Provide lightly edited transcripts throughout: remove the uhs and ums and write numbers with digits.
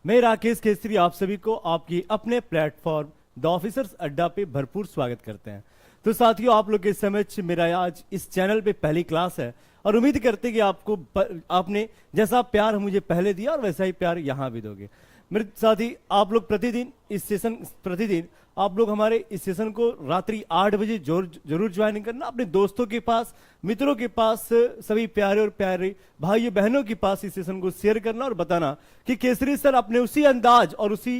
मैं राकेश केसरी आप सभी को आपकी अपने प्लेटफॉर्म द ऑफिसर्स अड्डा पे भरपूर स्वागत करते हैं। तो साथियों, आप लोग के समक्ष मेरा आज इस चैनल पे पहली क्लास है और उम्मीद करते हैं कि आपने जैसा प्यार मुझे पहले दिया और वैसा ही प्यार यहाँ भी दोगे। मेरे साथी, आप लोग प्रतिदिन आप लोग हमारे इस सेशन को रात्रि 8 बजे जरूर ज्वाइन करना। अपने दोस्तों के पास, मित्रों के पास, सभी प्यारे और प्यारे भाइयों बहनों के पास इस सेशन को शेयर करना और बताना कि केसरी सर अपने उसी अंदाज और उसी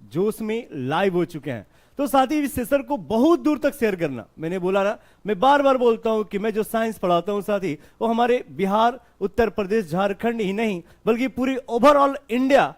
जोश में लाइव हो चुके हैं। तो साथ ही इस सेशन को बहुत दूर तक शेयर करना। मैंने बोला ना, मैं बार बार बोलता हूं कि मैं जो साइंस पढ़ाता हूं साथी, वो हमारे बिहार, उत्तर प्रदेश, झारखंड ही नहीं बल्कि पूरी ओवरऑल इंडिया,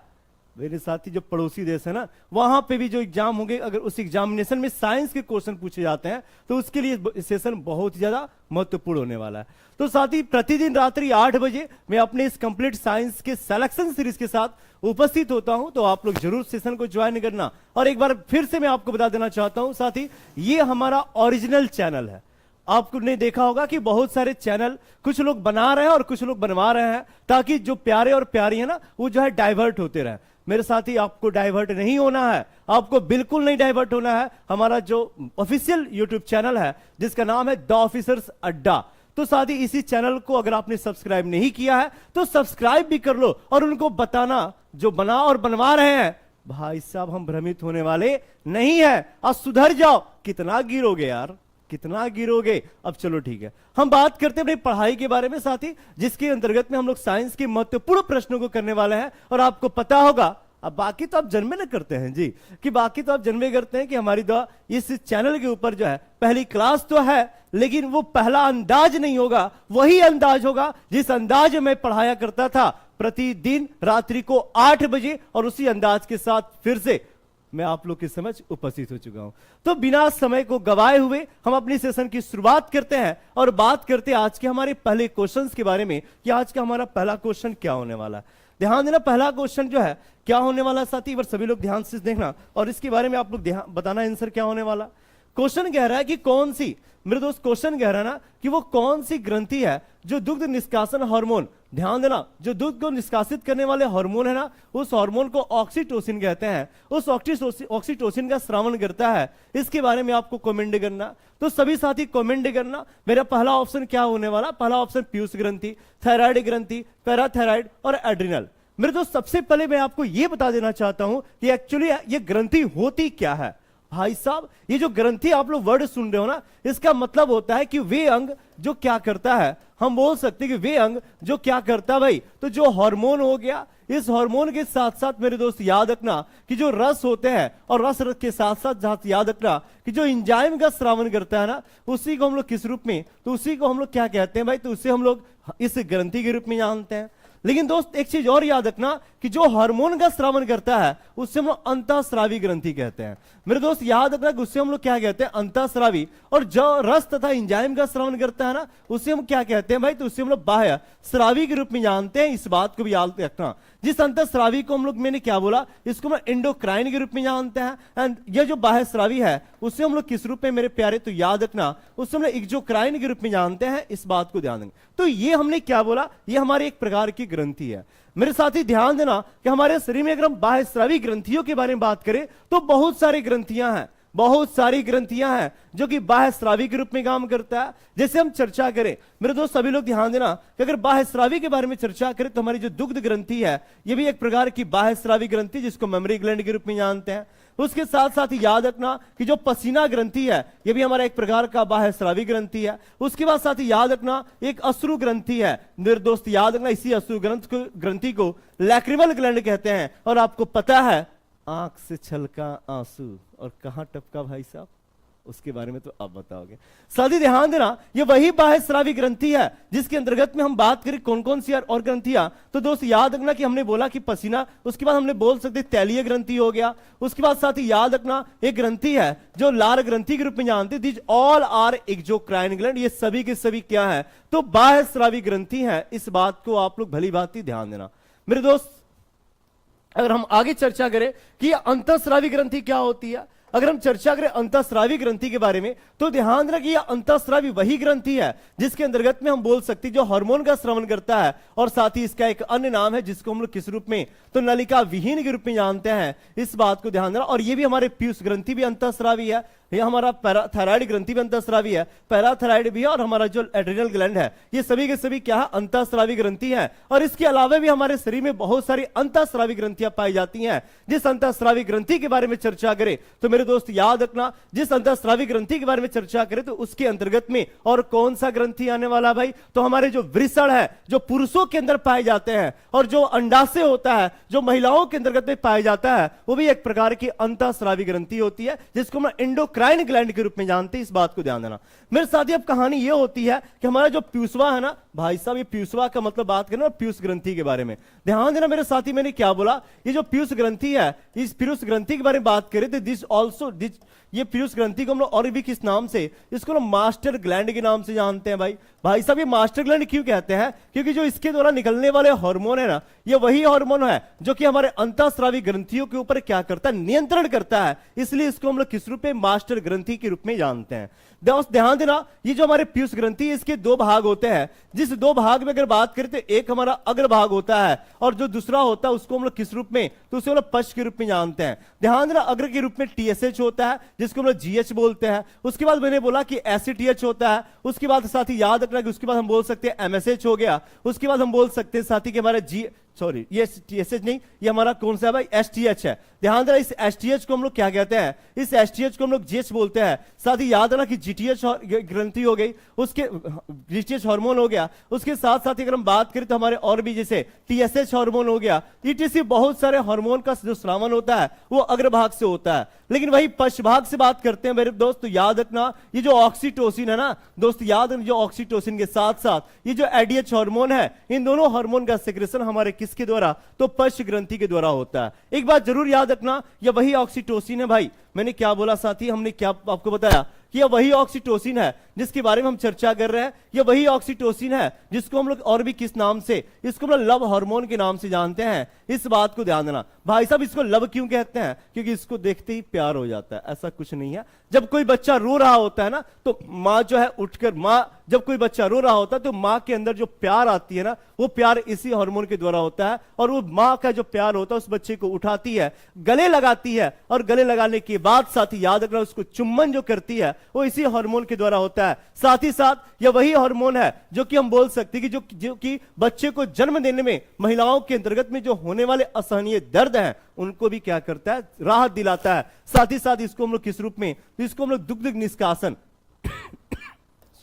मेरे साथी जो पड़ोसी देश है ना, वहां पे भी जो एग्जाम होंगे, अगर उस एग्जामिनेशन में साइंस के क्वेश्चन पूछे जाते हैं तो उसके लिए सेशन बहुत ही ज्यादा महत्वपूर्ण होने वाला है। तो साथी, प्रतिदिन रात्रि 8 बजे मैं अपने इस कंप्लीट साइंस के सिलेक्शन सीरीज के साथ उपस्थित होता हूं। तो आप लोग जरूर सेशन को ज्वाइन करना। और एक बार फिर से मैं आपको बता देना चाहता हूं साथी, ये हमारा ओरिजिनल चैनल है। आपने देखा होगा कि बहुत सारे चैनल कुछ लोग बना रहे हैं और कुछ लोग बनवा रहे हैं ताकि जो प्यारे और प्यारी है ना, वो जो है डाइवर्ट होते रहे। मेरे साथी, आपको डाइवर्ट नहीं होना है, आपको बिल्कुल नहीं डाइवर्ट होना है। हमारा जो ऑफिशियल यूट्यूब चैनल है जिसका नाम है द ऑफिसर्स अड्डा, तो साथी इसी चैनल को अगर आपने सब्सक्राइब नहीं किया है तो सब्सक्राइब भी कर लो और उनको बताना, जो बना और बनवा रहे हैं, भाई साहब हम भ्रमित होने वाले नहीं है। अब सुधर जाओ। कितना गिरोगे यार, कितना गिरोगे। अब चलो ठीक है, हम बात करते हैं अपनी पढ़ाई के बारे में साथी, जिसके अंतर्गत में हम लोग साइंस के महत्वपूर्ण प्रश्नों को करने वाले हैं। और आपको पता होगा, अब बाकी तो आप जन्मे न करते हैं जी, कि बाकी तो आप जन्मे करते हैं कि हमारी दुआ इस चैनल के ऊपर जो है पहली क्लास तो है, लेकिन वो पहला अंदाज नहीं होगा, वही अंदाज होगा जिस अंदाज में पढ़ाया करता था प्रतिदिन रात्रि को 8 बजे। और उसी अंदाज के साथ फिर से मैं आप लोग के समझ उपस्थित हो चुका हूं। तो बिना समय को गवाए हुए हम अपनी सेशन की शुरुआत करते हैं और बात करते हैं आज के हमारे पहले क्वेश्चंस के बारे में कि आज का हमारा पहला क्वेश्चन क्या होने वाला है। ध्यान देना, पहला क्वेश्चन जो है क्या होने वाला साथी, पर सभी लोग ध्यान से देखना और इसके बारे में आप लोग बताना आंसर क्या होने वाला। क्वेश्चन कह रहा है कि कौन सी, मेरे दोस्त क्वेश्चन कह रहा है ना कि वो कौन सी ग्रंथि है जो दुग्ध निष्कासन हार्मोन, ध्यान देना, जो दूध को निष्कासित करने वाले हार्मोन है ना, उस हार्मोन को ऑक्सीटोसिन कहते हैं, उस ऑक्सीटोसिन का स्रावन करता है। इसके बारे में आपको कमेंट करना। तो सभी साथी कमेंट करना। मेरा पहला ऑप्शन क्या होने वाला, पहला ऑप्शन पीयूष ग्रंथि, थायराइड ग्रंथि, पैराथायराइड और एड्रिनल। मेरे दोस्त सबसे पहले मैं आपको यह बता देना चाहता हूं कि एक्चुअली ये ग्रंथि होती क्या है। भाई साहब, ये जो ग्रंथि आप लोग वर्ड सुन रहे हो ना, इसका मतलब होता है कि वे अंग जो क्या करता है, हम बोल सकते हैं कि वे अंग जो क्या करता है भाई, तो जो हार्मोन हो गया, इस हार्मोन के साथ साथ मेरे दोस्त याद रखना कि जो रस होते हैं, और रस के साथ साथ याद रखना कि जो एंजाइम का स्रावन करता है ना, उसी को हम लोग किस रूप में, तो उसी को हम लोग क्या कहते हैं भाई, तो उसे हम लोग इस ग्रंथि के रूप में जानते हैं। लेकिन दोस्त एक चीज और याद रखना कि जो हार्मोन का स्रावन करता है उससे हम लोग अंतःस्रावी ग्रंथि कहते हैं। मेरे दोस्त याद रखना कि उससे हम लोग क्या कहते हैं, अंतःस्रावी। और जो रस तथा एंजाइम का स्रावन करता है ना, उसे हम क्या कहते हैं भाई, तो उससे हम लोग बाह्य स्रावी के रूप में जानते हैं। इस बात को भी याद रखना। जिस अंतःस्रावी को हम लोग, मैंने क्या बोला, इसको हम एंडोक्राइन के रूप में जानते हैं। एंड यह जो बाह्य स्रावी है उसे हम लोग किस रूप में मेरे प्यारे, तो याद रखना, उससे हम लोग एक्सोक्राइन के रूप में जानते हैं। इस बात को ध्यान देंगे। तो ये हमने क्या बोला, ये हमारे एक प्रकार की ग्रंथि है। मेरे साथी ध्यान देना कि हमारे शरीर में अगर हम बाह्य स्रावी ग्रंथियों के बारे में बात करें तो बहुत सारी ग्रंथियां हैं, बहुत सारी ग्रंथियां हैं जो कि बाह्य स्रावी के रूप में काम करता है। जैसे हम चर्चा करें, मेरे दोस्त सभी लोग ध्यान देना कि अगर बाह्य स्रावी के बारे में चर्चा करें तो हमारी जो दुग्ध ग्रंथि है, यह भी एक प्रकार की बाह्य स्रावी ग्रंथि, जिसको मेमोरी ग्लैंड के रूप में जानते हैं। उसके साथ साथ याद रखना कि जो पसीना ग्रंथि है, यह भी हमारा एक प्रकार का बाह्य स्रावी ग्रंथि है। उसके बाद साथ ही याद रखना एक अश्रु ग्रंथि है। मेरे दोस्त याद रखना, इसी अश्रु ग्रंथि को लैक्रिमल ग्लैंड कहते हैं। और आपको पता है, आंख से छलका आंसू और कहां टपका भाई साहब, उसके बारे में तो आप बताओगे। साथी ध्यान देना, ये वही बाह्य स्रावी ग्रंथि है जिसके अंतर्गत में हम बात करें कौन कौन सी और ग्रंथियां, तो दोस्त याद रखना कि हमने बोला कि पसीना, उसके बाद हमने बोल सकते तैलीय ग्रंथि हो गया। उसके बाद साथ ही याद रखना एक ग्रंथि है जो लार ग्रंथि के रूप में जानते, this all are exocrine gland. ये सभी के सभी क्या है, तो बाह्य स्रावी ग्रंथि है। इस बात को आप लोग भली भांति ध्यान देना। मेरे दोस्त, अगर हम आगे चर्चा करें कि अंतःस्रावी ग्रंथि क्या होती है, अगर हम चर्चा करें अंतःस्रावी ग्रंथि के बारे में तो ध्यान देना कि यह अंतःस्रावी वही ग्रंथि है जिसके अंतर्गत में हम बोल सकते हैं जो हार्मोन का स्रावन करता है, और साथ ही इसका एक अन्य नाम है जिसको हम लोग किस रूप में, तो नलिका विहीन के रूप में जानते हैं। इस बात को ध्यान देना। और ये भी हमारे पीयूष ग्रंथि भी अंतःस्रावी है, ये हमारा पैराथायराइड ग्रंथि भी अंतःस्रावी है, पैराथायराइड भी है, और हमारा जो एड्रिनल ग्लैंड है ये सभी के सभी क्या है, अंतःस्रावी ग्रंथि है। और इसके अलावा भी हमारे शरीर में बहुत सारी अंतःस्रावी ग्रंथियां पाई जाती हैं। जिस अंतःस्रावी ग्रंथि के बारे में चर्चा करें तो मेरे दोस्त याद रखना, जिस अंतःस्रावी ग्रंथि के बारे में चर्चा करें तो उसके अंतर्गत में और कौन सा ग्रंथि आने वाला भाई, तो हमारे जो वृषण है जो पुरुषों के अंदर पाए जाते हैं, और जो अंडाशय होता है जो महिलाओं के अंतर्गत में पाया जाता है, वो भी एक प्रकार की अंतःस्रावी ग्रंथि होती है जिसको हम एंडोक्राइन ग्लैंड के रूप में जानते हैं। इस बात को ध्यान देना। मेरे साथ ही अब कहानी ये होती है कि हमारा जो प्यूसवा है ना भाई साहब, ये प्यूसवा का मतलब बात करें पीयूष ग्रंथि के बारे में ध्यान देना मेरे साथी। मैंने क्या बोला, ये जो पीयूष ग्रंथि है, इस पीयूष ग्रंथि के बारे में बात करें तो दिस ऑल्सो ये पीयूष ग्रंथि को हम लोग और भी किस नाम से, इसको हम मास्टर ग्लैंड के नाम से जानते हैं। भाई साहब, ये मास्टर ग्लैंड क्यों कहते हैं, क्योंकि जो इसके द्वारा निकलने वाले हार्मोन है ना, ये वही हार्मोन है जो कि हमारे अंतःस्रावी ग्रंथियों के ऊपर क्या करता है, नियंत्रण करता है। इसलिए इसको हम लोग किस रूप में, मास्टर ग्रंथि के रूप में जानते हैं। ध्यान देना, ये जो हमारे पीयूष ग्रंथि इसके दो भाग होते हैं। जिस दो भाग में अगर बात करें तो एक हमारा अग्र भाग होता है और जो दूसरा होता है उसको हम लोग किस रूप में, तो उसे हम लोग पश्च के रूप में जानते हैं। ध्यान देना, अग्र के रूप में टीएसएच होता है जिसको हम लोग जीएच बोलते हैं। उसके बाद मैंने बोला कि एसिटीएच होता है। उसके बाद साथ ही याद रखना कि उसके बाद हम बोल सकते हैं एमएसएच हो गया। उसके बाद हम बोल सकते हैं साथी कि हमारा ये टीएसएच नहीं, ये हमारा कौन सा है भाई, एसटीएच है। ध्यान देना, इस एसटीएच को हम लोग क्या कहते हैं, इस एसटीएच को हम लोग जीएच बोलते हैं। साथ ही याद रखना कि जीटीएच ग्रंथि हो गई, उसके जीटीएच हार्मोन हो गया। उसके साथ साथ अगर हम बात करें तो हमारे और भी जैसे टीएसएच हार्मोन हो गया, ईटीसी, बहुत सारे हार्मोन का जो स्रावन होता है वो अग्रभाग से होता है। लेकिन वही पश्च भाग से बात करते हैं मेरे दोस्त, तो याद रखना ये जो ऑक्सीटोसिन है ना दोस्त, याद रखना जो ऑक्सीटोसिन के साथ साथ ये जो एडीएच हार्मोन है, इन दोनों हार्मोन का सेक्रेशन हमारे किसके द्वारा, तो पश्च ग्रंथि के द्वारा होता है। एक बात जरूर याद रखना, ये वही ऑक्सीटोसिन है भाई। मैंने क्या बोला साथी, हमने क्या आपको बताया कि यह वही ऑक्सीटोसिन है जिसके बारे में हम चर्चा कर रहे हैं। यह वही ऑक्सीटोसिन है जिसको हम लोग और भी किस नाम से, इसको हम लोग लव हार्मोन के नाम से जानते हैं। इस बात को ध्यान देना भाई साहब। इसको लव क्यों कहते हैं, क्योंकि इसको देखते ही प्यार हो जाता है, ऐसा कुछ नहीं है। जब कोई बच्चा रो रहा होता है ना, तो माँ जो है उठकर, जब कोई बच्चा रो रहा होता है तो माँ के अंदर जो प्यार आती है ना, वो प्यार इसी हार्मोन के द्वारा होता है। और वो माँ का जो प्यार होता है उस बच्चे को उठाती है, गले लगाती है, और गले लगाने के बाद साथ ही याद रखना उसको चुम्बन जो करती है वो इसी हार्मोन के द्वारा होता है। साथ ही साथ यह वही हार्मोन है जो कि हम बोल सकते हैं कि जो कि बच्चे को जन्म देने में महिलाओं के अंतर्गत में जो होने वाले असहनीय दर्द हैं उनको भी क्या करता है, राहत दिलाता है। साथ ही साथ इसको हम लोग किस रूप में, तो इसको हम लोग दुग्ध निष्कासन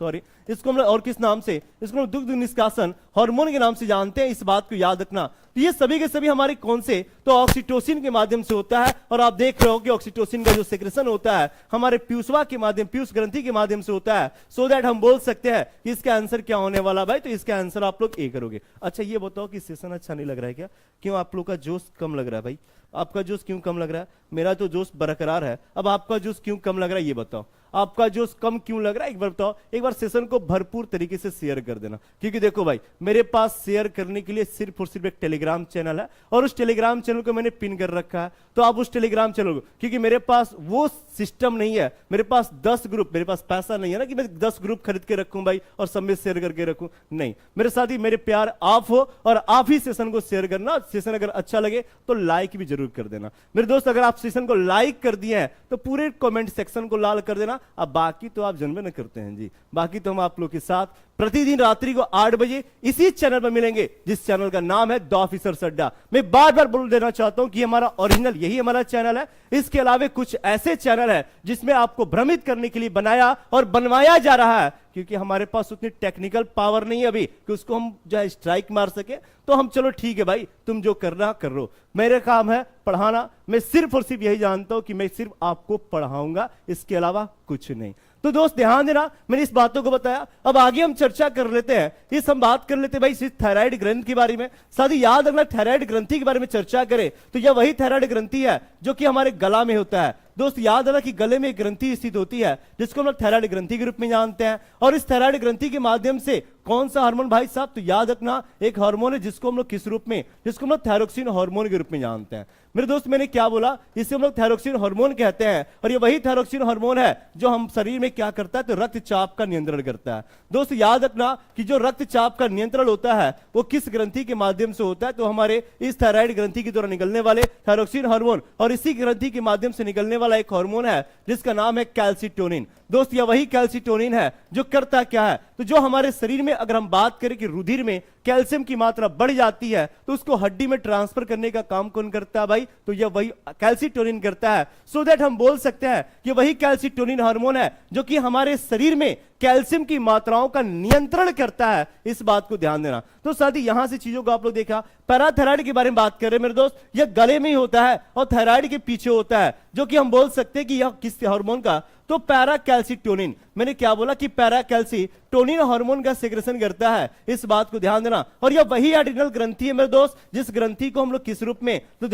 सॉरी, इसको हम लोग और किस नाम से, इसको हम दुग्ध निष्कासन हार्मोन के नाम से जानते हैं। इस बात को याद रखना। तो ये सभी के सभी हमारे कौन से, तो ऑक्सीटोसिन के माध्यम से होता है। और आप देख रहे हो कि ऑक्सीटोसिन का जो सेक्रेशन होता है हमारे प्यूसवा के माध्यम, पीयूष ग्रंथि के माध्यम से होता है। सो दैट हम बोल सकते हैं कि इसका आंसर क्या होने वाला भाई, तो इसका आंसर आप लोग ए करोगे। अच्छा ये बताओ कि सेशन अच्छा नहीं लग रहा है क्या, क्यों आप लोग का जोश कम लग रहा है भाई, आपका जोश क्यों कम लग रहा है? मेरा तो जोश बरकरार है। अब आपका जोश क्यों कम लग रहा है ये बताओ, आपका जोश कम क्यों लग रहा है एक बार बताओ। एक बार सेशन को भरपूर तरीके से शेयर कर देना, क्योंकि देखो भाई मेरे पास शेयर करने के लिए सिर्फ और सिर्फ एक टेलीग्राम चैनल है, और उस टेलीग्राम चैनल को मैंने पिन कर रखा है। तो आप उस टेलीग्राम चैनल को, क्योंकि मेरे पास वो सिस्टम नहीं है, मेरे पास 10 ग्रुप, मेरे पास पैसा नहीं है ना कि मैं 10 ग्रुप खरीद के रखूं भाई और सब में शेयर करके रखूं, नहीं। मेरे साथ ही मेरे प्यार आप हो और आप ही सेशन को शेयर करना। सेशन अगर अच्छा लगे तो लाइक भी जरूर कर देना मेरे दोस्त। अगर आप सेशन को लाइक कर दिए हैं तो पूरे कमेंट सेक्शन को लाल कर देना। अब बाकी तो आप जन्म न करते हैं जी, बाकी तो हम आप लोग के साथ प्रतिदिन रात्रि को 8 बजे इसी चैनल पर मिलेंगे, जिस चैनल का नाम है द ऑफिसर्स अड्डा। मैं बार बार बोल देना चाहता हूं कि हमारा ओरिजिनल यही हमारा चैनल है। इसके अलावा कुछ ऐसे चैनल है जिसमें आपको भ्रमित करने के लिए बनाया और बनवाया जा रहा है, क्योंकि हमारे पास उतनी टेक्निकल पावर नहीं है अभी कि उसको हम जो है स्ट्राइक मार सके। तो हम चलो ठीक है भाई, तुम जो करना कर लो, मेरे काम है पढ़ाना। मैं सिर्फ और सिर्फ यही जानता हूं कि मैं सिर्फ आपको पढ़ाऊंगा, इसके अलावा कुछ नहीं। तो दोस्त ध्यान देना, मैंने इस बातों को बताया। अब आगे हम चर्चा कर लेते हैं, इस हम बात कर लेते हैं भाई इस थायराइड ग्रंथि के बारे में। साथ ही याद रखना, थायराइड ग्रंथि के बारे में चर्चा करें तो यह वही थायराइड ग्रंथि है जो कि हमारे गला में होता है। दोस्त याद रखना कि गले में एक ग्रंथि स्थित होती है जिसको हम लोग थायराइड ग्रंथि के रूप में जानते हैं। और इस थायराइड ग्रंथि के माध्यम से कौन सा हार्मोन भाई साहब? तो याद रखना, एक हार्मोन है जिसको हम लोग किस रूप में, जिसको हम लोग थायरोक्सिन हार्मोन के रूप में जानते हैं। मेरे दोस्त मैंने क्या बोला, इसे हम लोग थायरोक्सिन हार्मोन कहते हैं, और ये वही थायरोक्सिन हार्मोन है जो हम शरीर में क्या करता है, तो रक्तचाप का नियंत्रण करता है। दोस्त याद रखना कि जो रक्तचाप का नियंत्रण होता है वो किस ग्रंथि के माध्यम से होता है, तो हमारे इस थायराइड ग्रंथि के द्वारा निकलने वाले थायरोक्सिन हार्मोन, और इसी ग्रंथि के माध्यम से निकलने वाला एक हार्मोन है जिसका नाम है कैल्सिटोनिन। दोस्त यह वही कैल्सिटोनिन है जो करता क्या है, तो जो हमारे शरीर में अगर हम बात करें कि रुधिर में कैल्शियम की मात्रा बढ़ जाती है तो उसको हड्डी में ट्रांसफर करने का काम कौन करता है भाई? तो यह वही कैल्सिटोनिन करता है। सो दैट हम बोल सकते हैं कि वही कैल्सिटोनिन हार्मोन है जो कि हमारे शरीर में कैल्शियम की मात्राओं का नियंत्रण करता है। इस बात को ध्यान देना। तो साथ ही यहां से चीजों को आप लोग देखा, पैराथायराइड के बारे में बात कर रहे हैं मेरे दोस्त, यह गले में ही होता है और थायराइड के पीछे होता है, जो कि हम बोल सकते हैं कि यह किस हार्मोन का, तो पैराकैल्सिटोनिन। मैंने क्या बोला कि पैराकैल्सिटोनिन हार्मोन का सेक्रेशन करता है, इस बात को ध्यान देना। और यह वही एड्रिनल ग्रंथि है मेरे दोस्त, जिस ग्रंथि को हम लोग किस रूप में, तो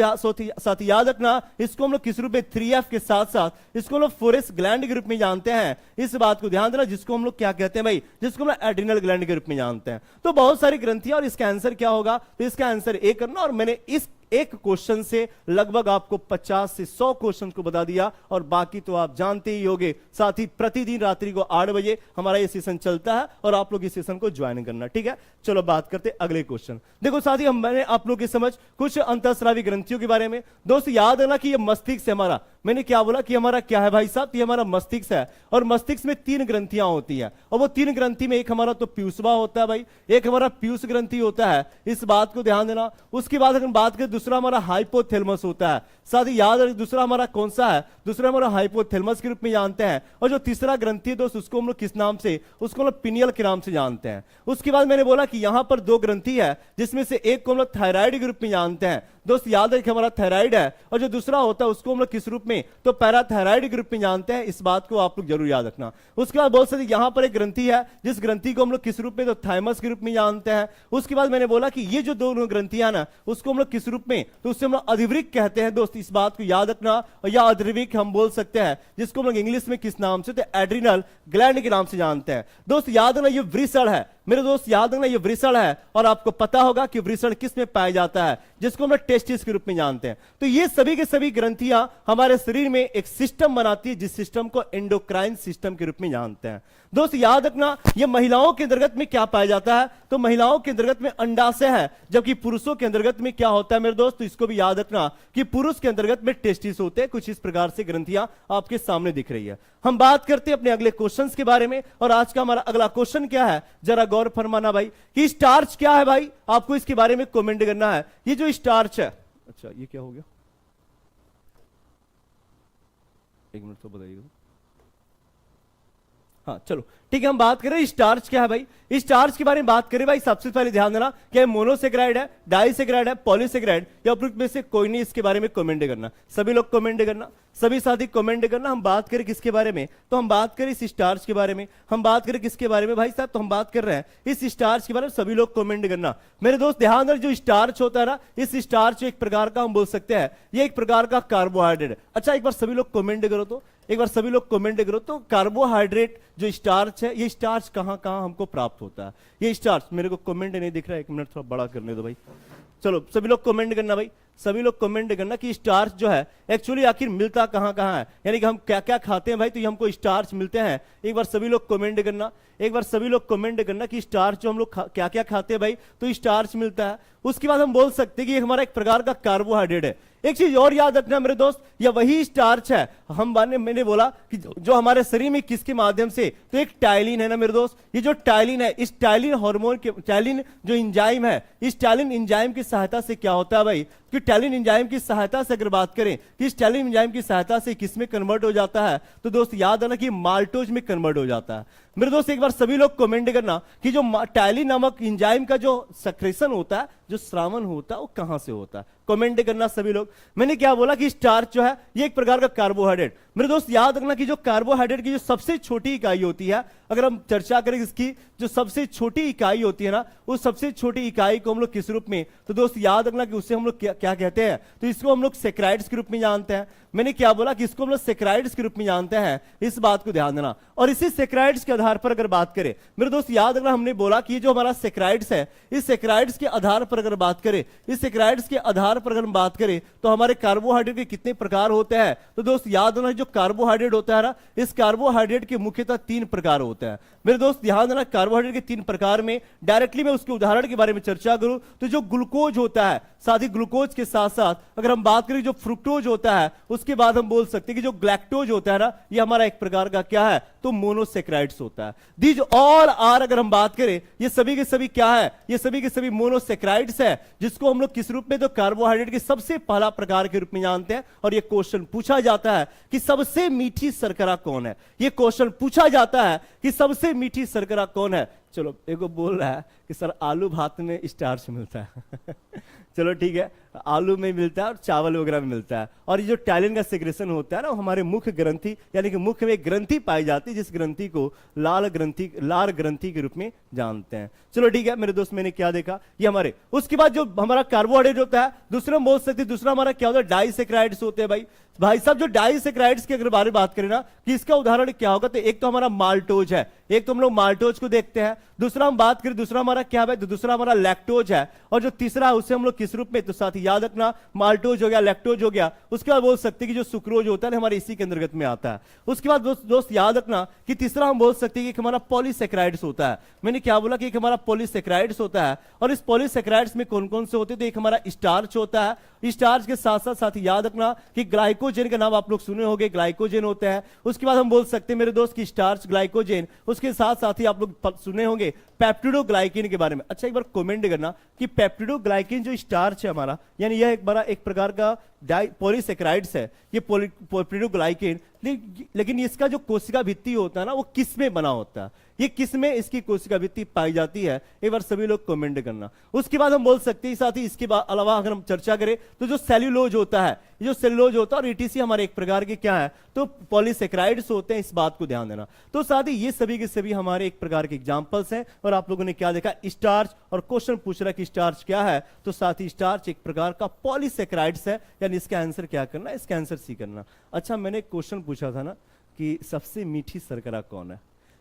साथ याद रखना, इसको हम लोग किस रूप में 3F के साथ साथ इसको हम लोग फोरेस ग्लैंड के रूप में जानते हैं। इस बात को ध्यान देना, जिसको हम लोग क्या कहते हैं भाई, जिसको हम लोग एड्रिनल ग्लैंड के रूप में जानते हैं। तो बहुत सारी ग्रंथियां, और इसका आंसर क्या होगा, तो इसका आंसर ए करना। और मैंने इस एक क्वेश्चन से लगभग आपको 50 से 100 क्वेश्चन को बता दिया, और बाकी तो आप जानते ही होंगे। साथ ही प्रतिदिन रात्रि को 8 बजे हमारा ये सेशन चलता है और आप लोग इस सेशन को ज्वाइन करना, ठीक है। चलो बात करते अगले क्वेश्चन। देखो साथी, मैंने आप लोग की समझ कुछ अंतःस्रावी ग्रंथियों के बारे में। दोस्त याद है ना कि ये मस्तिष्क है हमारा। मैंने क्या बोला कि हमारा क्या है भाई साहब, ये हमारा मस्तिष्क है, और मस्तिष्क में 3 ग्रंथियां होती है, और वो 3 ग्रंथि में एक हमारा तो पीयूषवा होता है भाई, एक हमारा पीयूष ग्रंथि होता है, इस बात को ध्यान देना। उसके बाद अगर बात करें, दूसरा हमारा हाइपोथैलेमस होता है। साथ ही याद रखें, दूसरा हमारा कौन सा है, दूसरा हमारा हाइपोथैलेमस के रूप में जानते हैं। और जो तीसरा ग्रंथि है दोस्त, उसको हम लोग किस नाम से, उसको हम लोग पिनियल के नाम से जानते हैं। उसके बाद मैंने बोला कि यहां पर 2 ग्रंथि है, जिसमें से एक को हम लोग थायराइड के रूप में जानते हैं। दोस्त याद रखें, हमारा थायराइड है, और जो दूसरा होता है उसको हम लोग किस रूप में, तो पैराथायराइड के रूप में जानते हैं। इस बात को आप लोग जरूर याद रखना। उसके बाद बोल सकते यहां पर एक ग्रंथि है, जिस ग्रंथि को हम लोग किस रूप में, तो थाइमस के रूप में जानते हैं। उसके बाद मैंने बोला कि ये जो 2 ग्रंथियां ना, उसको हम लोग किस रूप में, तो उससे हम लोग अधिवृक्क कहते हैं। दोस्त इस बात को याद रखना, और यह अधिवृक्क हम बोल सकते हैं, जिसको हम लोग इंग्लिश में किस नाम से, तो एड्रिनल ग्लैंड के नाम से जानते हैं। दोस्त याद रखना, ये वृषण है मेरे दोस्त, याद रखना ये वृषण है, और आपको पता होगा कि वृषण किस में पाया जाता है, जिसको हम लोग टेस्टिस के रूप में जानते हैं। तो ये सभी के सभी ग्रंथियां हमारे शरीर में एक सिस्टम बनाती है, जिस सिस्टम को एंडोक्राइन सिस्टम के रूप में जानते हैं। दोस्त याद रखना, ये महिलाओं के अंतर्गत में क्या पाया जाता है, तो महिलाओं के अंतर्गत में अंडाशय है, जबकि पुरुषों के अंतर्गत में क्या होता है मेरे दोस्त, तो इसको भी याद रखना कि पुरुष के अंतर्गत में टेस्टिस होते हैं। कुछ इस प्रकार से ग्रंथियां आपके सामने दिख रही है। हम बात करते हैं अपने अगले क्वेश्चंस के बारे में, और आज का हमारा अगला क्वेश्चन क्या है, जरा गौर फरमाना भाई, कि स्टार्च क्या है भाई, आपको इसके बारे में कमेंट करना है। ये जो स्टार्च है, अच्छा ये क्या हो गया, एक मिनट तो बताइएगा। हाँ चलो ठीक है, हम बात करें स्टार्च क्या है भाई। स्टार्च के बारे में बात करें भाई, सबसे पहले ध्यान देना कि मोनोसेक्राइड है, डाइसेक्राइड है, पॉलीसेक्राइड, या उपयुक्त में से कोई नहीं, इसके बारे में कमेंट करना। सभी लोग कमेंट करना, सभी साथी कमेंट करना। हम बात करें किसके बारे में, तो हम बात करें इस स्टार्च के बारे में। हम बात करें किसके बारे में भाई साहब, तो हम बात कर रहे हैं इस स्टार्च के बारे में। सभी लोग कमेंट करना मेरे दोस्त। ध्यान देना, जो स्टार्च होता है ना, इस स्टार्च एक प्रकार का हम बोल सकते हैं, ये एक प्रकार का कार्बोहाइड्रेट। अच्छा एक बार सभी लोग कमेंट करो, तो एक बार सभी लोग कमेंट करो, तो कार्बोहाइड्रेट जो स्टार्च है, ये स्टार्च कहां कहां हमको प्राप्त होता है। ये स्टार्च मेरे को कमेंट नहीं दिख रहा है, एक मिनट थोड़ा बड़ा करने दो भाई। चलो सभी लोग कमेंट करना भाई, सभी लोग कमेंट करना कि स्टार्च जो है एक्चुअली आखिर मिलता कहां कहां है, यानी कि हम क्या क्या खाते हैं भाई, तो ये हमको स्टार्च मिलते हैं। एक बार सभी लोग कमेंट करना, एक बार सभी लोग कमेंट करना कि स्टार्च जो हम लोग क्या क्या खाते हैं भाई, तो स्टार्च मिलता है। उसके बाद हम बोल सकते हैं कि ये हमारा एक प्रकार का कार्बोहाइड्रेट है। एक चीज और याद रखना मेरे दोस्त, यह वही स्टार्च है, मैंने बोला कि जो हमारे शरीर में किसके माध्यम से, तो एक टाइलिन है ना मेरे दोस्त, ये जो टाइलिन है, इस टाइलिन हार्मोन के, टाइलिन जो एंजाइम है, इस टाइलिन एंजाइम की सहायता से क्या होता है भाई, कि टाइलिन एंजाइम की सहायता से अगर बात करें कि इस टाइलिन एंजाइम की सहायता से किसमें कन्वर्ट हो जाता है, तो दोस्त याद आना कि माल्टोज में कन्वर्ट हो जाता है। मेरे दोस्त एक बार सभी लोग कमेंट करना कि जो टाइलिन नामक एंजाइम का जो सक्रेशन होता है, जो श्रावण होता है, वो कहां से होता है, कमेंट करना सभी लोग। मैंने क्या बोला कि स्टार्च जो है ये एक प्रकार का कार्बोहाइड्रेट। मेरे दोस्त याद रखना कि जो कार्बोहाइड्रेट की जो सबसे छोटी इकाई होती है, अगर हम चर्चा करें इसकी जो सबसे छोटी इकाई होती है ना, उस सबसे छोटी इकाई को हम लोग किस रूप में, तो दोस्त याद रखना कि उससे हम लोग क्या कहते हैं, तो इसको हम लोग सेक्राइड्स के रूप में जानते हैं। मैंने क्या बोला कि इसको हम लोग सेक्राइड्स के रूप में जानते हैं, इस बात को ध्यान देना। और इसी सेक्राइड्स के आधार पर अगर बात करें मेरे दोस्त याद रखना, हमने बोला कि जो हमारा सेक्राइड्स है, इस सेक्राइड्स के आधार पर अगर बात करें, इस सेक्राइड्स के आधार पर अगर हम बात करें तो हमारे कार्बोहाइड्रेट के कितने प्रकार होते हैं। तो दोस्त याद रखना जो कार्बोहाइड्रेट होता है ना, इस कार्बोहाइड्रेट के मुख्यतः 3 प्रकार होते हैं। मेरे दोस्त ध्यान देना, कार्बोहाइड्रेट के 3 प्रकार में डायरेक्टली मैं उसके उदाहरण के बारे में चर्चा करूं तो जो ग्लूकोज होता है, साथ ही ग्लूकोज के साथ साथ अगर हम बात करें जो फ्रुक्टोज होता है, उसके बाद हम बोल सकते हैं कि जो ग्लैक्टोज होता है ना, ये हमारा एक प्रकार का क्या है, तो मोनोसेक्राइड्स होता है। दीज ऑल आर, अगर हम बात करें, ये सभी के सभी क्या है, ये सभी के सभी मोनोसेक्राइड्स है, जिसको हम लोग किस रूप में, तो कार्बोहाइड्रेट के सबसे पहला प्रकार के रूप में जानते हैं। और ये क्वेश्चन पूछा जाता है कि सबसे मीठी शर्करा कौन है, ये क्वेश्चन पूछा जाता है कि सबसे मीठी शर्करा कौन है। चलो एक बोल रहा है कि सर आलू भात में स्टार्च मिलता है चलो ठीक है, आलू में मिलता है और चावल वगैरह में मिलता है। और ये जो टैलिन का सेक्रेशन होता है ना, हमारे मुख्य ग्रंथि यानी कि मुख्य में एक ग्रंथि पाई जाती है, जिस ग्रंथि को लाल ग्रंथि के रूप में जानते हैं। चलो ठीक है मेरे दोस्त, मैंने क्या देखा, ये हमारे उसके बाद जो हमारा कार्बोहाइड्रेट होता है, दूसरा बोल सकते, दूसरा हमारा क्या होता है, डाइसेक्राइड्स होते हैं। भाई साहब जो डाइसेक्राइड्स की अगर बारे में बात करें ना, कि इसका उदाहरण क्या होगा, तो एक तो हमारा माल्टोज है, एक तो हम लोग माल्टोज को देखते हैं। दूसरा हम बात करें, दूसरा हमारा क्या है, दूसरा हमारा लैक्टोज है। और जो तीसरा है उसे हम लोग किस रूप में, तो साथ ही याद रखना, माल्टोज हो गया, लैक्टोज हो गया। उसके बाद बोल सकते हैं कि जो सुक्रोज होता है हमारे इसी के अंतर्गत में आता है। उसके बाद दोस्त याद रखना कि तीसरा हम बोल सकते हैं कि हमारा पॉलीसेक्राइड्स होता है। मैंने क्या बोला कि एक हमारा पॉलीसेक्राइड्स होता है। और इस पॉलीसेक्राइड्स में कौन कौन से होते हैं, तो एक हमारा स्टार्च होता है। स्टार्च के साथ साथ याद रखना कि ग्लाइकोजेन का नाम आप लोग सुने होंगे, ग्लाइकोजेन होता है। उसके बाद हम बोल सकते हैं मेरे दोस्त की स्टार्च, ग्लाइकोजेन। उसके साथ ही आप लोग सुने होंगे पेप्टिडोग्लाइकेन के बारे में। अच्छा एक बार कमेंट करना कि पेप्टिडोग्लाइकेन जो स्टार्च है हमारा, यानी यह एक प्रकार का पॉलीसेक्राइड्स है, ये पेप्टिडोग्लाइकेन। लेकिन इसका जो कोशिका भित्ति होता है ना, वो किस में बना होता है, ये किस में इसकी कोशिका भित्ति पाई जाती है, एक बार सभी लोग कमेंट करना। उसके बाद हम बोल सकते हैं, साथ ही इसके अलावा अगर हम चर्चा करें तो जो सेल्यूलोज होता है, जो सेल्यूलोज होता है और ईटीसी हमारे एक प्रकार के क्या है, तो पॉलीसेक्राइड्स होते हैं, इस बात को ध्यान देना। तो साथ ही ये सभी के सभी हमारे एक प्रकार के एग्जांपल्स हैं। और आप लोगों ने क्या देखा, स्टार्च, और क्वेश्चन पूछ रहा है कि स्टार्च क्या है, तो साथ ही स्टार्च एक प्रकार का पॉलीसेक्राइड्स है, यानी इसका आंसर क्या करना है, इसका आंसर सी करना। अच्छा मैंने क्वेश्चन पूछा था ना कि सबसे मीठी शर्करा कौन है,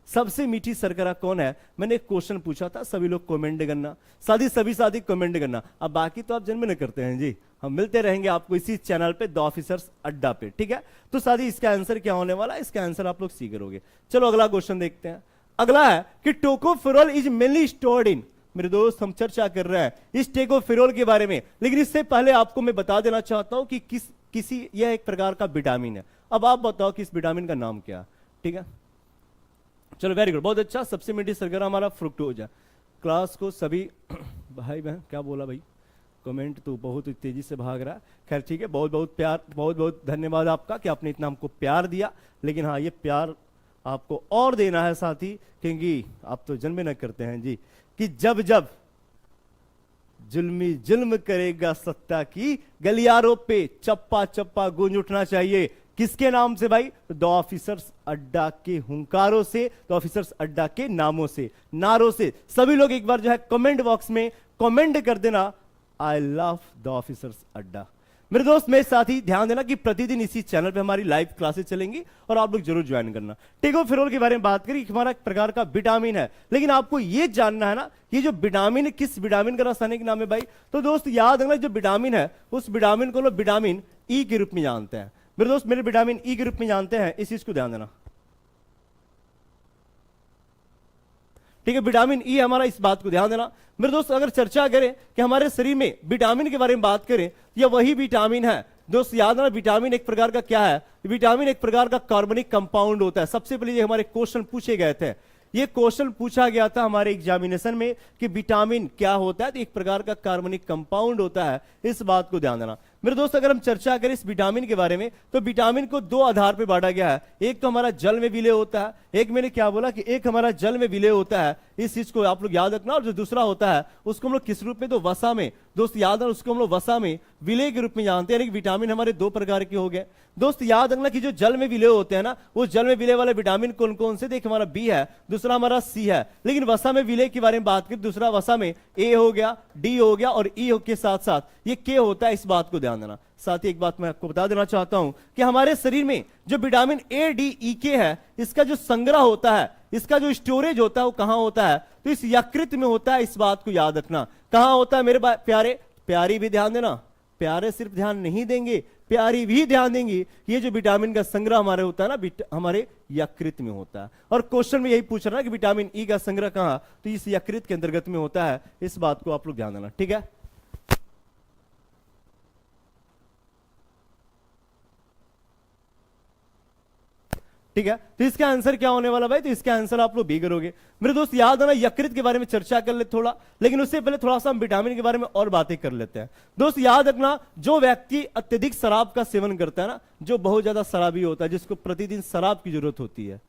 सबसे मीठी शर्करा कौन है, मैंने एक क्वेश्चन पूछा था, सभी लोग कमेंट करना, सभी कमेंट करना। अब बाकी तो आप जन्म न करते हैं जी, हम मिलते रहेंगे आपको इसी चैनल पे, द ऑफिसर्स अड्डा पे, ठीक है। तो साथ ही इसका आंसर क्या होने वाला है, इसका आंसर आप लोग सी करोगे। चलो अगला क्वेश्चन देखते हैं। अगला है कि tocopherol is mainly stored in, मेरे दोस्त हम चर्चा कर रहे हैं इस टोकोफेरोल के बारे में, लेकिन इससे पहले आपको मैं बता देना चाहता हूं कि यह एक प्रकार का विटामिन है। अब आप बताओ कि इस विटामिन का नाम क्या है, ठीक है। चलो वेरी गुड, बहुत अच्छा। सबसे मीठी शर्करा हमारा फ्रुक्टोज है। क्लास को सभी भाई बहन, क्या बोला भाई, कमेंट तो बहुत तेजी से भाग रहा है। खैर ठीक है, बहुत बहुत प्यार, बहुत बहुत धन्यवाद आपका कि आपने इतना हमको प्यार दिया। लेकिन हाँ, ये प्यार आपको और देना है साथी, क्योंकि आप तो जन्म न करते हैं जी कि जब जब जुल्मी जुल्म करेगा सत्ता की गलियारों पे चप्पा चप्पा गूंज उठना चाहिए। किसके नाम से भाई, द ऑफिसर्स अड्डा के हुंकारों से, द ऑफिसर्स अड्डा के नामों से, नारों से। सभी लोग एक बार जो है कमेंट बॉक्स में कमेंट कर देना, आई लव द ऑफिसर्स अड्डा। मेरे दोस्त मेरे साथ ही ध्यान देना कि प्रतिदिन इसी चैनल पे हमारी लाइव क्लासेस चलेंगी और आप लोग जरूर ज्वाइन करना। टोकोफेरोल के बारे में बात करें, हमारा एक प्रकार का विटामिन है, लेकिन आपको ये जानना है ना, ये जो विटामिन है किस विटामिन का रासायनिक नाम है भाई। तो दोस्त याद रखना, जो विटामिन है उस विटामिन को लोग विटामिन ई के रूप में जानते हैं। मेरे दोस्त मेरे विटामिन ई के रूप में जानते हैं, इस चीज को ध्यान देना, ठीक है। विटामिन ई हमारा, इस बात को ध्यान देना। मेरे दोस्त अगर चर्चा करें कि हमारे शरीर में विटामिन के बारे में बात करें, यह वही विटामिन है दोस्त, याद रखना विटामिन एक प्रकार का क्या है, विटामिन एक प्रकार का कार्बनिक कंपाउंड होता है। सबसे पहले ये हमारे क्वेश्चन पूछे गए थे, ये क्वेश्चन पूछा गया था हमारे एग्जामिनेशन में कि विटामिन क्या होता है, तो एक प्रकार का कार्बनिक कंपाउंड होता है, इस बात को ध्यान देना। मेरे दोस्त अगर हम चर्चा करें इस विटामिन के बारे में, तो विटामिन को दो आधार पे बांटा गया है। एक तो हमारा जल में विलय होता है, एक मैंने क्या बोला कि एक हमारा जल में विलय होता है, इस चीज को आप लोग याद रखना। और जो दूसरा होता है उसको हम लोग किस रूप में, तो वसा में। दोस्त याद रखना, उसको हम लोग वसा में विलय के रूप में जानते हैं। विटामिन हमारे दो प्रकार के हो गए। दोस्त याद रखना कि जो जल में विलय होते हैं ना, वो जल में विलय वाले विटामिन कौन कौन से, देख हमारा बी है, दूसरा हमारा सी है। लेकिन वसा में विलय के बारे में बात करें, दूसरा वसा में ए हो गया, डी हो गया और ई के साथ साथ ये के होता है। इस बात को ध्यान देना। साथ ही एक बात मैं आपको बता देना चाहता हूं कि हमारे शरीर में जो विटामिन ए डी ई के है, इसका जो संग्रह होता है, इसका जो स्टोरेज होता है, वो कहां होता है, तो इस यकृत में होता है। इस बात को याद रखना। कहां होता है मेरे प्यारे, प्यारी भी ध्यान देना। प्यारे सिर्फ ध्यान नहीं देंगे, प्यारी भी ध्यान देंगी। ये जो विटामिन का संग्रह हमारे होता है ना, हमारे यकृत में होता है। और क्वेश्चन में यही पूछ रहा है कि विटामिन ई का संग्रह कहां, तो इस यकृत के अंतर्गत में होता है। इस बात को आप लोग ध्यान देना, ठीक है। ठीक है, तो इसका आंसर क्या होने वाला भाई, तो इसका आंसर आप लोग बी करोगे। मेरे दोस्त याद आना, यकृत के बारे में चर्चा कर ले थोड़ा, लेकिन उससे पहले थोड़ा सा हम विटामिन के बारे में और बातें कर लेते हैं। दोस्त याद रखना, जो व्यक्ति अत्यधिक शराब का सेवन करता है ना, जो बहुत ज्यादा शराबी होता है, जिसको प्रतिदिन शराब की जरूरत होती है,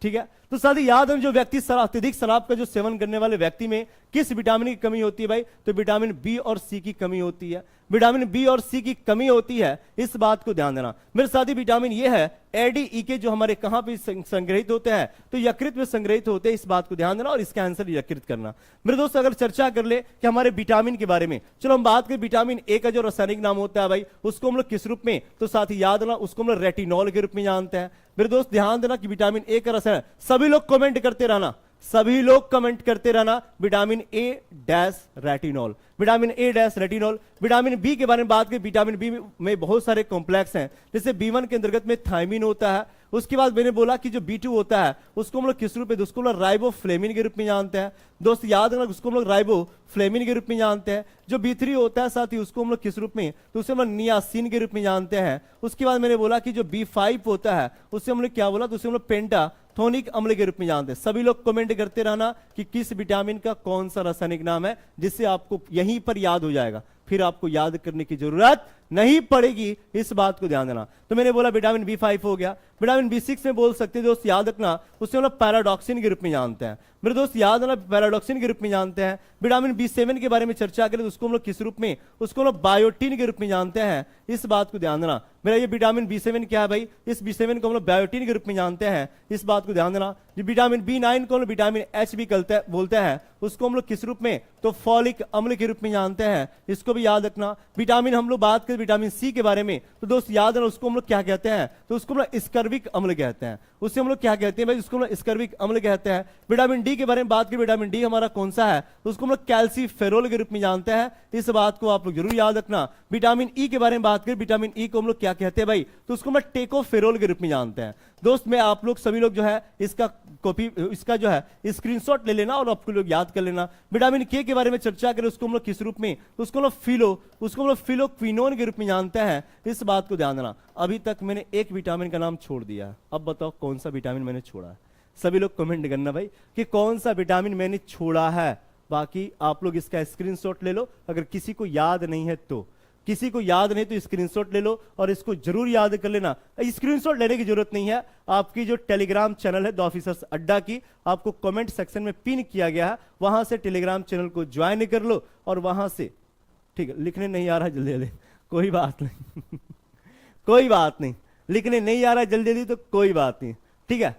ठीक है, तो साथ ही याद है, जो व्यक्ति अत्यधिक शराब का जो सेवन करने वाले व्यक्ति में किस विटामिन की कमी होती है भाई, तो विटामिन बी और सी की कमी होती है। विटामिन बी और सी की कमी होती है, इस बात को ध्यान देना। मेरे साथ ही विटामिन ये है एडीई के, जो हमारे कहां पे संग्रहित होते हैं, तो यकृत में संग्रहित होते हैं। इस बात को ध्यान देना और इसका आंसर यकृत करना। मेरे दोस्त अगर चर्चा कर ले कि हमारे विटामिन के बारे में, चलो हम बात करें विटामिन ए का जो रासायनिक नाम होता है भाई, उसको हम लोग किस रूप में, तो साथ ही याद रखना, उसको हम लोग रेटिनॉल के रूप में जानते हैं। मेरे दोस्त ध्यान देना कि विटामिन ए का रसायन, सभी लोग कमेंट करते रहना, सभी लोग कमेंट करते रहना, vitamin A dash retinol, vitamin A dash retinol. Vitamin B के बारे में बात करें, विटामिन बी में बहुत सारे कॉम्प्लेक्स हैं, जैसे बी1 के अंतर्गत में थायमिन होता है। उसके बाद मैंने बोला कि जो बी2 होता है, उसको हम लोग किस रूप में, उसको हम लोग राइबोफ्लेविन के रूप में जानते हैं। दोस्त याद रखना, उसको हम लोग राइबोफ्लेविन के रूप में जानते हैं। जो बी3 होता है साथ ही, उसको हम लोग किस रूप में, तो उसे हम लोग नियासिन के रूप में जानते हैं। उसके बाद मैंने बोला कि जो बी5 होता है, उससे हम लोग क्या बोला, तो उसे हम लोग पेंटाथोनिक अम्ल के रूप में जानते हैं। सभी लोग कमेंट करते रहना कि किस विटामिन का कौन सा रासायनिक नाम है, जिससे आपको यहीं पर याद हो जाएगा, फिर आपको याद करने की जरूरत नहीं पड़ेगी। इस बात को ध्यान देना। तो मैंने बोला विटामिन बी5 हो गया। विटामिन बी6 में बोल सकते हैं दोस्त, याद रखना, उसे हम लोग पैराडॉक्सिन के रूप में जानते हैं। मेरे दोस्त याद रखना, पैराडॉक्सिन के रूप में जानते हैं। विटामिन बी7 के बारे में चर्चा करें तो उसको हम लोग किस रूप में, उसको हम लोग बायोटीन के रूप में जानते हैं। इस बात को ध्यान देना। मेरा ये विटामिन बी7 क्या है भाई, इस बी7 को हम लोग बायोटीन के रूप में जानते हैं। इस बात को ध्यान देना। जो विटामिन बी9 को हम लोग विटामिन एच भी बोलते हैं, उसको हम लोग किस रूप में, तो फॉलिक अम्ल के रूप में जानते हैं। इसको भी याद रखना। विटामिन हम लोग बात करें विटामिन सी के बारे में, तो दोस्त याद रखना, उसको हम लोग क्या कहते हैं, तो उसको हम लोग स्कर्विक अम्ल कहते हैं। उससे हम लोग क्या कहते हैं भाई, उसको हम लोग स्कर्विक अम्ल कहते हैं। विटामिन डी के बारे में बात करें, विटामिन डी हमारा कौन सा है, तो उसको हम लोग कैल्सीफेरोल के रूप में जानते हैं। इस बात को आप लोग जरूर याद रखना। विटामिन ई के बारे में बात करें, विटामिन ई को हम लोग क्या कहते हैं भाई, तो उसको हम लोग टेकोफेरोल के रूप में जानते हैं। दोस्त मैं आप लोग सभी लोग जो है इसका कॉपी, इसका जो है स्क्रीनशॉट ले लेना और आपको लोग याद कर लेना। विटामिन के बारे में चर्चा करें, उसको हम लोग किस रूप में, तो उसको हम लोग फिलोक्विनोन के रूप में जानते हैं। इस बात को ध्यान देना। अभी तक मैंने एक विटामिन का नाम छोड़ दिया है, अब बताओ कौन सा विटामिन मैंने छोड़ा है। सभी लोग कमेंट करना भाई कि कौन सा विटामिन मैंने छोड़ा है। बाकी आप लोग इसका स्क्रीनशॉट ले लो, अगर किसी को याद नहीं है तो, किसी को याद नहीं तो स्क्रीनशॉट ले लो और इसको जरूर याद कर लेना। स्क्रीनशॉट लेने की जरूरत नहीं है, आपकी जो टेलीग्राम चैनल है द ऑफिसर्स अड्डा की, आपको कमेंट सेक्शन में पिन किया गया है, वहां से टेलीग्राम चैनल को ज्वाइन कर लो और वहां से, ठीक है, लिखने नहीं आ रहा है जल्दी जल्दी, कोई बात नहीं कोई बात नहीं, लिखने नहीं आ रहा है जल्दी जल्दी तो कोई बात नहीं, ठीक है,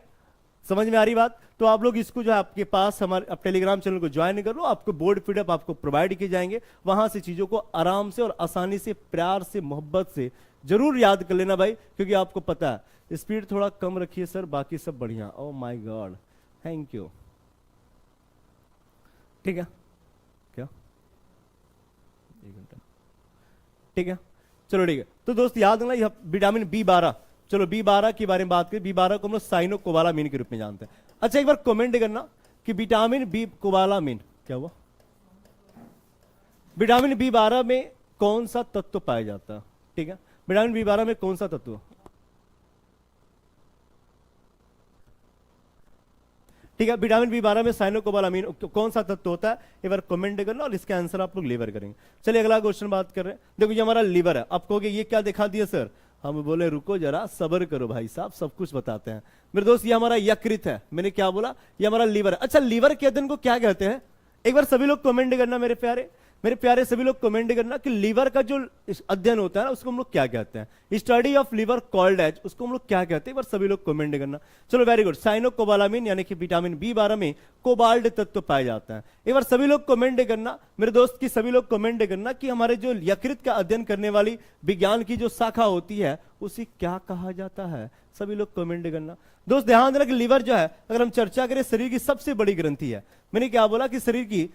समझ में आ रही बात। तो आप लोग इसको जो है आपके पास हमारे आप टेलीग्राम चैनल को ज्वाइन कर लो, आपको बोर्ड पीडीएफ आपको प्रोवाइड किए जाएंगे, वहां से चीजों को आराम से और आसानी से, प्यार से, मोहब्बत से जरूर याद कर लेना भाई, क्योंकि आपको पता है स्पीड थोड़ा कम रखिए सर, बाकी सब बढ़िया। Oh my God, thank you. ठीक है, क्या 1 घंटा, ठीक है, चलो ठीक है। तो दोस्त याद रखना यह विटामिन बी12, चलो बी12 के बारे में बात करें। बी12 को हम लोग साइनोकोबालामिन के रूप में जानते हैं। अच्छा एक बार कमेंट करना कि विटामिन बी कोबालामिन क्या हुआ, विटामिन बी12 में कौन सा तत्व पाया जाता है। ठीक है, विटामिन बी12 में कौन सा तत्व, ठीक है। विटामिन बी 12 में साइनोकोबालामीन कौन सा तत्व होता है, एक बार कमेंट करना और इसका आंसर आप लोग लीवर करेंगे। चलिए अगला क्वेश्चन बात कर रहे हैं। देखो ये हमारा लीवर है। आप कहोगे ये क्या दिखा दिया सर, हम बोले रुको जरा सब्र करो भाई साहब, सब कुछ बताते हैं। मेरे दोस्त ये हमारा यकृत है, मैंने क्या बोला, ये हमारा लीवर है। अच्छा लीवर के अध्ययन को क्या कहते हैं, एक बार सभी लोग कमेंट करना मेरे प्यारे सभी लोग कमेंट करना कि लीवर का जो अध्ययन होता है ना उसको हम लोग क्या कहते हैं, study of liver called as, उसको हम लोग क्या कहते हैं, एक बार सभी लोग कमेंट करना। चलो वेरी गुड। साइनोकोबालामिन यानी कि विटामिन बी 12 में कोबाल्ट तत्व पाया जाता है। एक बार सभी लोग कमेंट करना मेरे दोस्त की, सभी लोग कमेंट करना कि हमारे जो यकृत का अध्ययन करने वाली विज्ञान की जो शाखा होती है उसे क्या कहा जाता है, सभी लोग कमेंट करना। दोस्त ध्यान देना कि लीवर जो है, अगर हम चर्चा करें, शरीर की सबसे बड़ी ग्रंथि है। मैंने क्या बोला कि शरीर की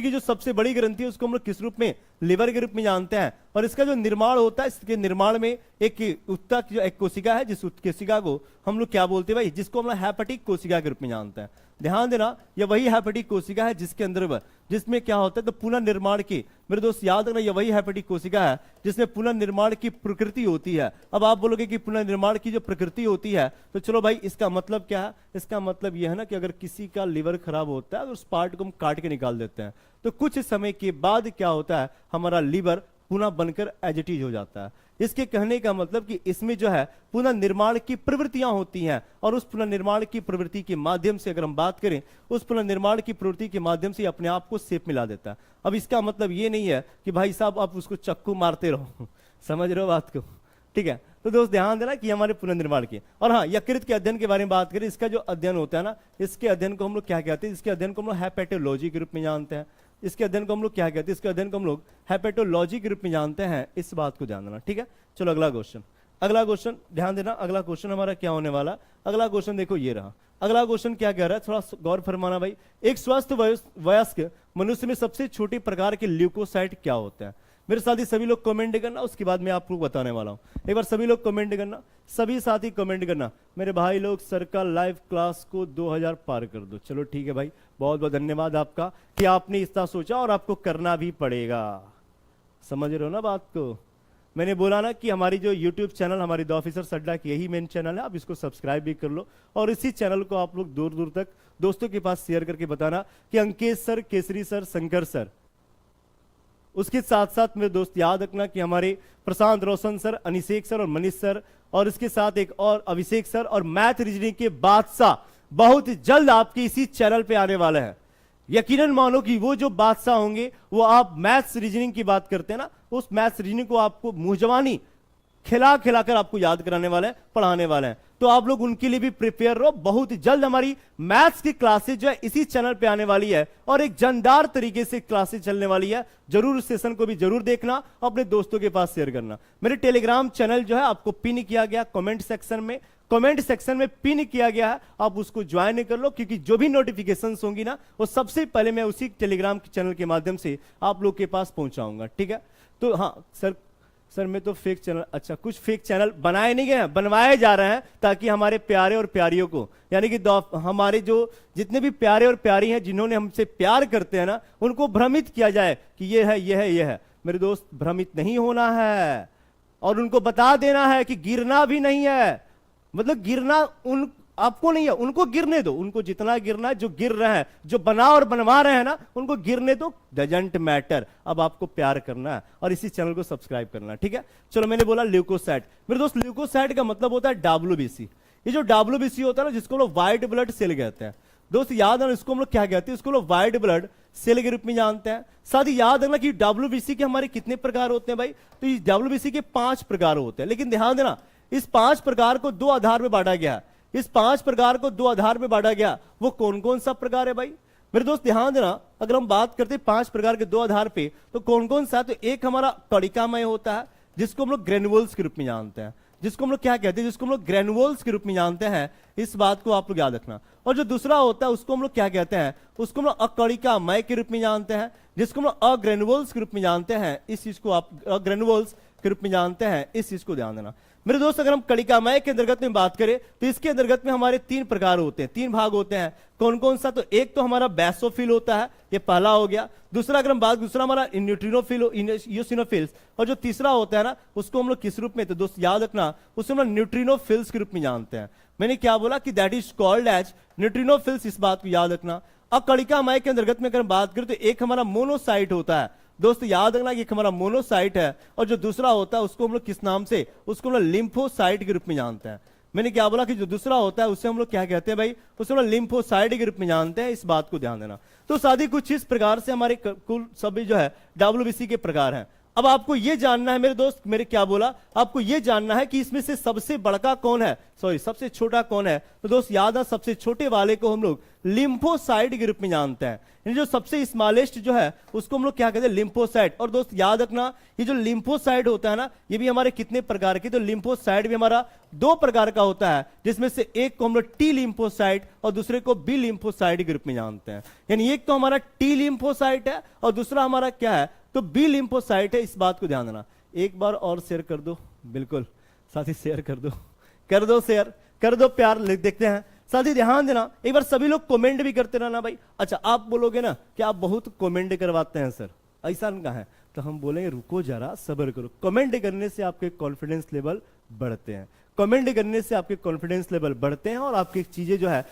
जो सबसे बड़ी ग्रंथि है उसको हम लोग किस रूप में, लीवर के रूप में जानते हैं। और इसका जो निर्माण होता है, इसके निर्माण में एक उत्तक जो एक कोशिका है, जिस कोशिका को हम लोग क्या बोलते हैं भाई, जिसको हम लोग हेपेटिक कोशिका के रूप में जानते हैं। ध्यान देना यह वही हेपेटिक कोशिका है जिसके अंदर जिसमें क्या होता है, तो पुनर्निर्माण की, मेरे दोस्त याद रखना, यह वही हेपेटिक कोशिका है जिसमें पुनर्निर्माण की प्रकृति होती है। अब आप बोलोगे कि पुनर्निर्माण की जो प्रकृति होती है, तो चलो भाई इसका मतलब क्या है, इसका मतलब यह है ना कि अगर किसी का लिवर खराब होता है तो उस पार्ट को हम काट के निकाल देते हैं, तो कुछ समय के बाद क्या होता है, हमारा लिवर पुनः बनकर एज इट इज हो जाता है। इसके कहने का मतलब कि इसमें जो है पुनर्निर्माण की प्रवृत्तियां होती हैं, और उस पुनर्निर्माण की प्रवृत्ति के माध्यम से अगर हम बात करें, उस पुनर्निर्माण की प्रवृत्ति के माध्यम से अपने आप को शेप मिला देता है। अब इसका मतलब ये नहीं है कि भाई साहब आप उसको चक्कू मारते रहो समझ रहे हो बात को, ठीक है। तो दोस्त ध्यान देना कि हमारे पुनर्निर्माण की। और हाँ, यकृत के अध्ययन के बारे में बात करें, इसका जो अध्ययन होता है ना, इसके अध्ययन को हम लोग क्या कहते हैं, इसके अध्ययन को हम लोग हेपेटोलॉजी के रूप में जानते हैं। इसके अध्ययन को हम लोग क्या कहते हैं, इसके अध्ययन को हम लोग हेपेटोलॉजी के रूप में जानते हैं। इस बात को ध्यान देना, ठीक है। चलो अगला क्वेश्चन ध्यान देना। अगला क्वेश्चन हमारा क्या होने वाला, अगला क्वेश्चन देखो ये रहा। अगला क्वेश्चन क्या कह रहा है, थोड़ा गौर फरमाना भाई। एक स्वस्थ वयस्क मनुष्य में सबसे छोटे प्रकार के ल्यूकोसाइट क्या होते हैं। मेरे साथी सभी लोग कमेंट करना, उसके बाद मैं आपको बताने वाला हूं। एक बार सभी लोग कमेंट करना, सभी साथी कमेंट करना। मेरे भाई लोग सर का लाइव क्लास को 2000 पार कर दो। चलो ठीक है भाई, बहुत बहुत धन्यवाद आपका कि आपने इतना सोचा, और आपको करना भी पड़ेगा। समझ रहे हो ना बात को। मैंने बोला ना कि हमारी जो YouTube चैनल, हमारी द ऑफिसर्स अड्डा की यही मेन चैनल है, आप इसको सब्सक्राइब भी कर लो, और इसी चैनल को आप लोग दूर दूर तक दोस्तों के पास शेयर करके बताना कि Ankesh sir, Kesari sir, Shankar sir. उसके साथ साथ मेरे दोस्त याद रखना कि हमारे प्रशांत रोशन सर, अनिशेक सर और मनीष सर, और इसके साथ एक और अभिषेक सर और मैथ रीजनिंग के बादशाह बहुत जल्द आपके इसी चैनल पे आने वाले हैं। यकीनन मानो कि वो जो बादशाह होंगे, वो आप मैथ्स रीजनिंग की बात करते हैं ना, उस मैथ्स रीजनिंग को आपको मुंहजबानी खिला खिलाकर आपको याद कराने वाले हैं, पढ़ाने वाले हैं। तो आप लोग उनके लिए भी प्रिपेयर रहो। बहुत जल्द हमारी मैथ्स की क्लासेज जो है इसी चैनल पे आने वाली है, और एक जानदार तरीके से क्लासेज चलने वाली है। जरूर इस सेशन को भी जरूर देखना, अपने दोस्तों के पास शेयर करना। मेरे टेलीग्राम चैनल जो है आपको पिन किया गया कमेंट सेक्शन में पिन किया गया है, आप उसको ज्वाइन कर लो, क्योंकि जो भी नोटिफिकेशंस होंगी ना, वो सबसे पहले मैं उसी टेलीग्राम चैनल के माध्यम से आप लोग के पास पहुंचाऊंगा, ठीक है। तो हाँ सर मैं तो फेक चैनल, अच्छा कुछ फेक चैनल बनाए नहीं गए हैं, बनवाए जा रहे हैं, ताकि हमारे प्यारे और प्यारियों को, यानी कि हमारे जो जितने भी प्यारे और प्यारी हैं, जिन्होंने हमसे प्यार करते हैं ना, उनको भ्रमित किया जाए कि ये है। मेरे दोस्त भ्रमित नहीं होना है, और उनको बता देना है कि गिरना भी नहीं है। मतलब गिरना आपको नहीं है, उनको गिरने दो, उनको जितना गिरना है, जो गिर रहे हैं, जो बना और बनवा रहे हैं ना, उनको गिरने दो, डजंट मैटर। अब आपको प्यार करना है और इसी चैनल को सब्सक्राइब करना है, ठीक है। चलो मैंने बोला ल्यूकोसाइट। मेरे दोस्त ल्यूकोसाइट का मतलब होता है WBC। ये जो WBC होता है ना, जिसको लोग व्हाइट ब्लड सेल कहते हैं, दोस्त याद है इसको हम लोग क्या कहते हैं, इसको लोग व्हाइट ब्लड सेल के रूप में जानते हैं। साथ ही याद रखना कि WBC के हमारे कितने प्रकार होते हैं भाई, तो इस WBC के 5 प्रकार होते हैं। लेकिन ध्यान देना, इस 5 प्रकार को 2 आधार में बांटा गया है। इस 5 प्रकार को 2 आधार में बांटा गया, वो कौन कौन सा प्रकार है भाई। मेरे दोस्त ध्यान देना, अगर हम बात करते हैं 5 प्रकार के 2 आधार पे, तो कौन कौन सा, तो एक हमारा कणिकामय होता है, जिसको हम लोग ग्रेनुअल्स के रूप में जानते हैं, जिसको हम लोग क्या कहते हैं, जिसको हम लोग ग्रेनुअल्स के रूप में जानते हैं। इस बात को आप लोग याद रखना। और जो दूसरा होता है उसको हम लोग क्या कहते हैं, उसको हम लोग अकणिकामय के रूप में जानते हैं। जिसको हम लोग अग्रेनुअल्स के रूप में जानते हैं, इस चीज को आप अग्रेनुअल्स के रूप में जानते हैं, इस चीज को ध्यान देना मेरे दोस्त। अगर हम कलिकामय के अंतर्गत में बात करें तो इसके अंतर्गत में हमारे 3 प्रकार होते हैं, 3 भाग होते हैं। कौन कौन सा? तो एक तो हमारा बेसोफिल होता है, ये पहला हो गया। दूसरा अगर हम बात, दूसरा हमारा न्यूट्रिनोफिल, इयोसिनोफिल्स। और जो तीसरा होता है ना, उसको हम लोग किस रूप में, तो दोस्त याद रखना, उसको हम लोग न्यूट्रिनोफिल्स के रूप में जानते हैं। मैंने क्या बोला कि दैट इज कॉल्ड एज न्यूट्रिनोफिल्स, इस बात को याद रखना। अब कलिकामय के अंतर्गत में अगर बात करें तो एक हमारा मोनोसाइट होता है, दोस्त याद रखना कि एक हमारा मोनोसाइट है, और जो दूसरा होता है उसको हम लोग किस नाम से, उसको हम लोग लिम्फोसाइट के रूप में जानते हैं। मैंने क्या बोला कि जो दूसरा होता है उसे हम लोग क्या कहते हैं भाई, उसे हम लोग लिम्फोसाइट के रूप में जानते हैं, इस बात को ध्यान देना। तो सादी कुछ इस प्रकार से हमारे कुल सभी जो है डब्ल्यूबीसी के प्रकार हैं। अब आपको यह जानना है मेरे दोस्त, मेरे क्या बोला, आपको यह जानना है कि इसमें से सबसे बड़का कौन है, सॉरी सबसे छोटा कौन है। तो दोस्त याद है, सबसे छोटे वाले को हम लोग लिम्फोसाइट के रूप में जानते हैं। यानी जो सबसे स्मॉलेस्ट जो है उसको हम लोग क्या कहते हैं, लिम्फोसाइट। और दोस्त याद रखना, ये जो लिम्फोसाइट होता है ना, ये भी हमारे कितने प्रकार के, तो लिम्फोसाइट भी हमारा 2 प्रकार का होता है, जिसमें से एक को हम लोग टी लिम्फोसाइट और दूसरे को बी लिम्फोसाइट के रूप में जानते हैं। यानी एक तो हमारा टी लिम्फोसाइट है और दूसरा हमारा क्या है, तो बी लिम्फोसाइट है, इस बात को ध्यान देना। एक बार और शेयर कर दो, बिल्कुल साथी शेयर कर दो, कर दो शेयर, कर दो प्यार, देखते हैं साथी। ध्यान देना, एक बार सभी लोग कमेंट भी करते रहना भाई। अच्छा आप बोलोगे ना कि आप बहुत कमेंट करवाते हैं सर, ऐसा कहा है, तो हम बोलेंगे रुको जरा सब्र करो। कमेंट करने से आपके कॉन्फिडेंस लेवल बढ़ते हैं, कमेंट करने से आपके कॉन्फिडेंस लेवल बढ़ते हैं और आपकी चीजें जो है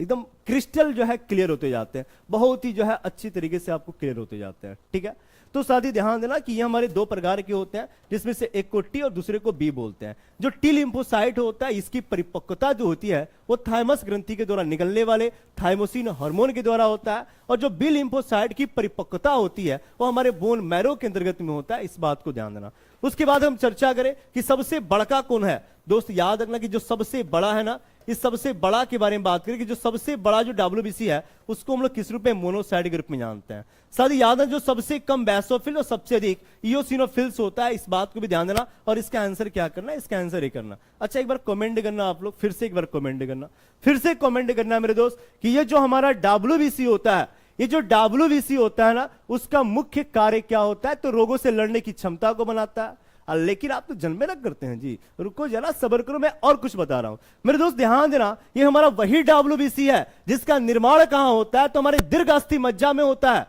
एकदम क्रिस्टल जो है क्लियर होते जाते हैं, बहुत ही जो है अच्छी तरीके से आपको क्लियर होते जाते हैं। ठीक है, तो साथी ध्यान देना कि ये हमारे 2 प्रकार के होते हैं, जिसमें से एक को टी और दूसरे को बी बोलते हैं। जो टी लिम्फोसाइट होता है, इसकी परिपक्वता जो होती है वो थाइमस ग्रंथि के द्वारा निकलने वाले थाइमोसिन हार्मोन के द्वारा होता है, और जो बी लिम्फोसाइट की परिपक्वता होती है वो हमारे बोन मैरो के अंतर्गत में होता है, इस बात को ध्यान देना। उसके बाद हम चर्चा करें कि सबसे बड़का कौन है। दोस्त याद रखना कि जो सबसे बड़ा है ना, इस सबसे बड़ा के बारे में बात करें कि जो सबसे बड़ा जो डब्ल्यूबीसी है उसको हम लोग किस रूप में, मोनोसाइट के रूप में जानते हैं। साथ ही याद है जो सबसे कम बेसोफिल और सबसे अधिक इयोसिनोफिल्स होता है, इस बात को भी ध्यान देना। और इसका आंसर क्या करना है, इसका आंसर ये करना। अच्छा एक बार कमेंट करना आप लोग, फिर से एक बार कमेंट करना, फिर से कमेंट करना मेरे दोस्त कि ये जो हमारा डब्ल्यूबीसी होता है, ये जो डब्ल्यूबीसी होता है ना, उसका मुख्य कार्य क्या होता है, तो रोगों से लड़ने की क्षमता को बनाता है। लेकिन आप तो जन्मे लग करते हैं जी, रुको जरा सब्र करो, मैं और कुछ बता रहा हूं मेरे दोस्त। ध्यान देना, ये हमारा वही डब्ल्यूबीसी है जिसका निर्माण कहां होता है, तो हमारे दीर्घ अस्थि मज्जा में होता है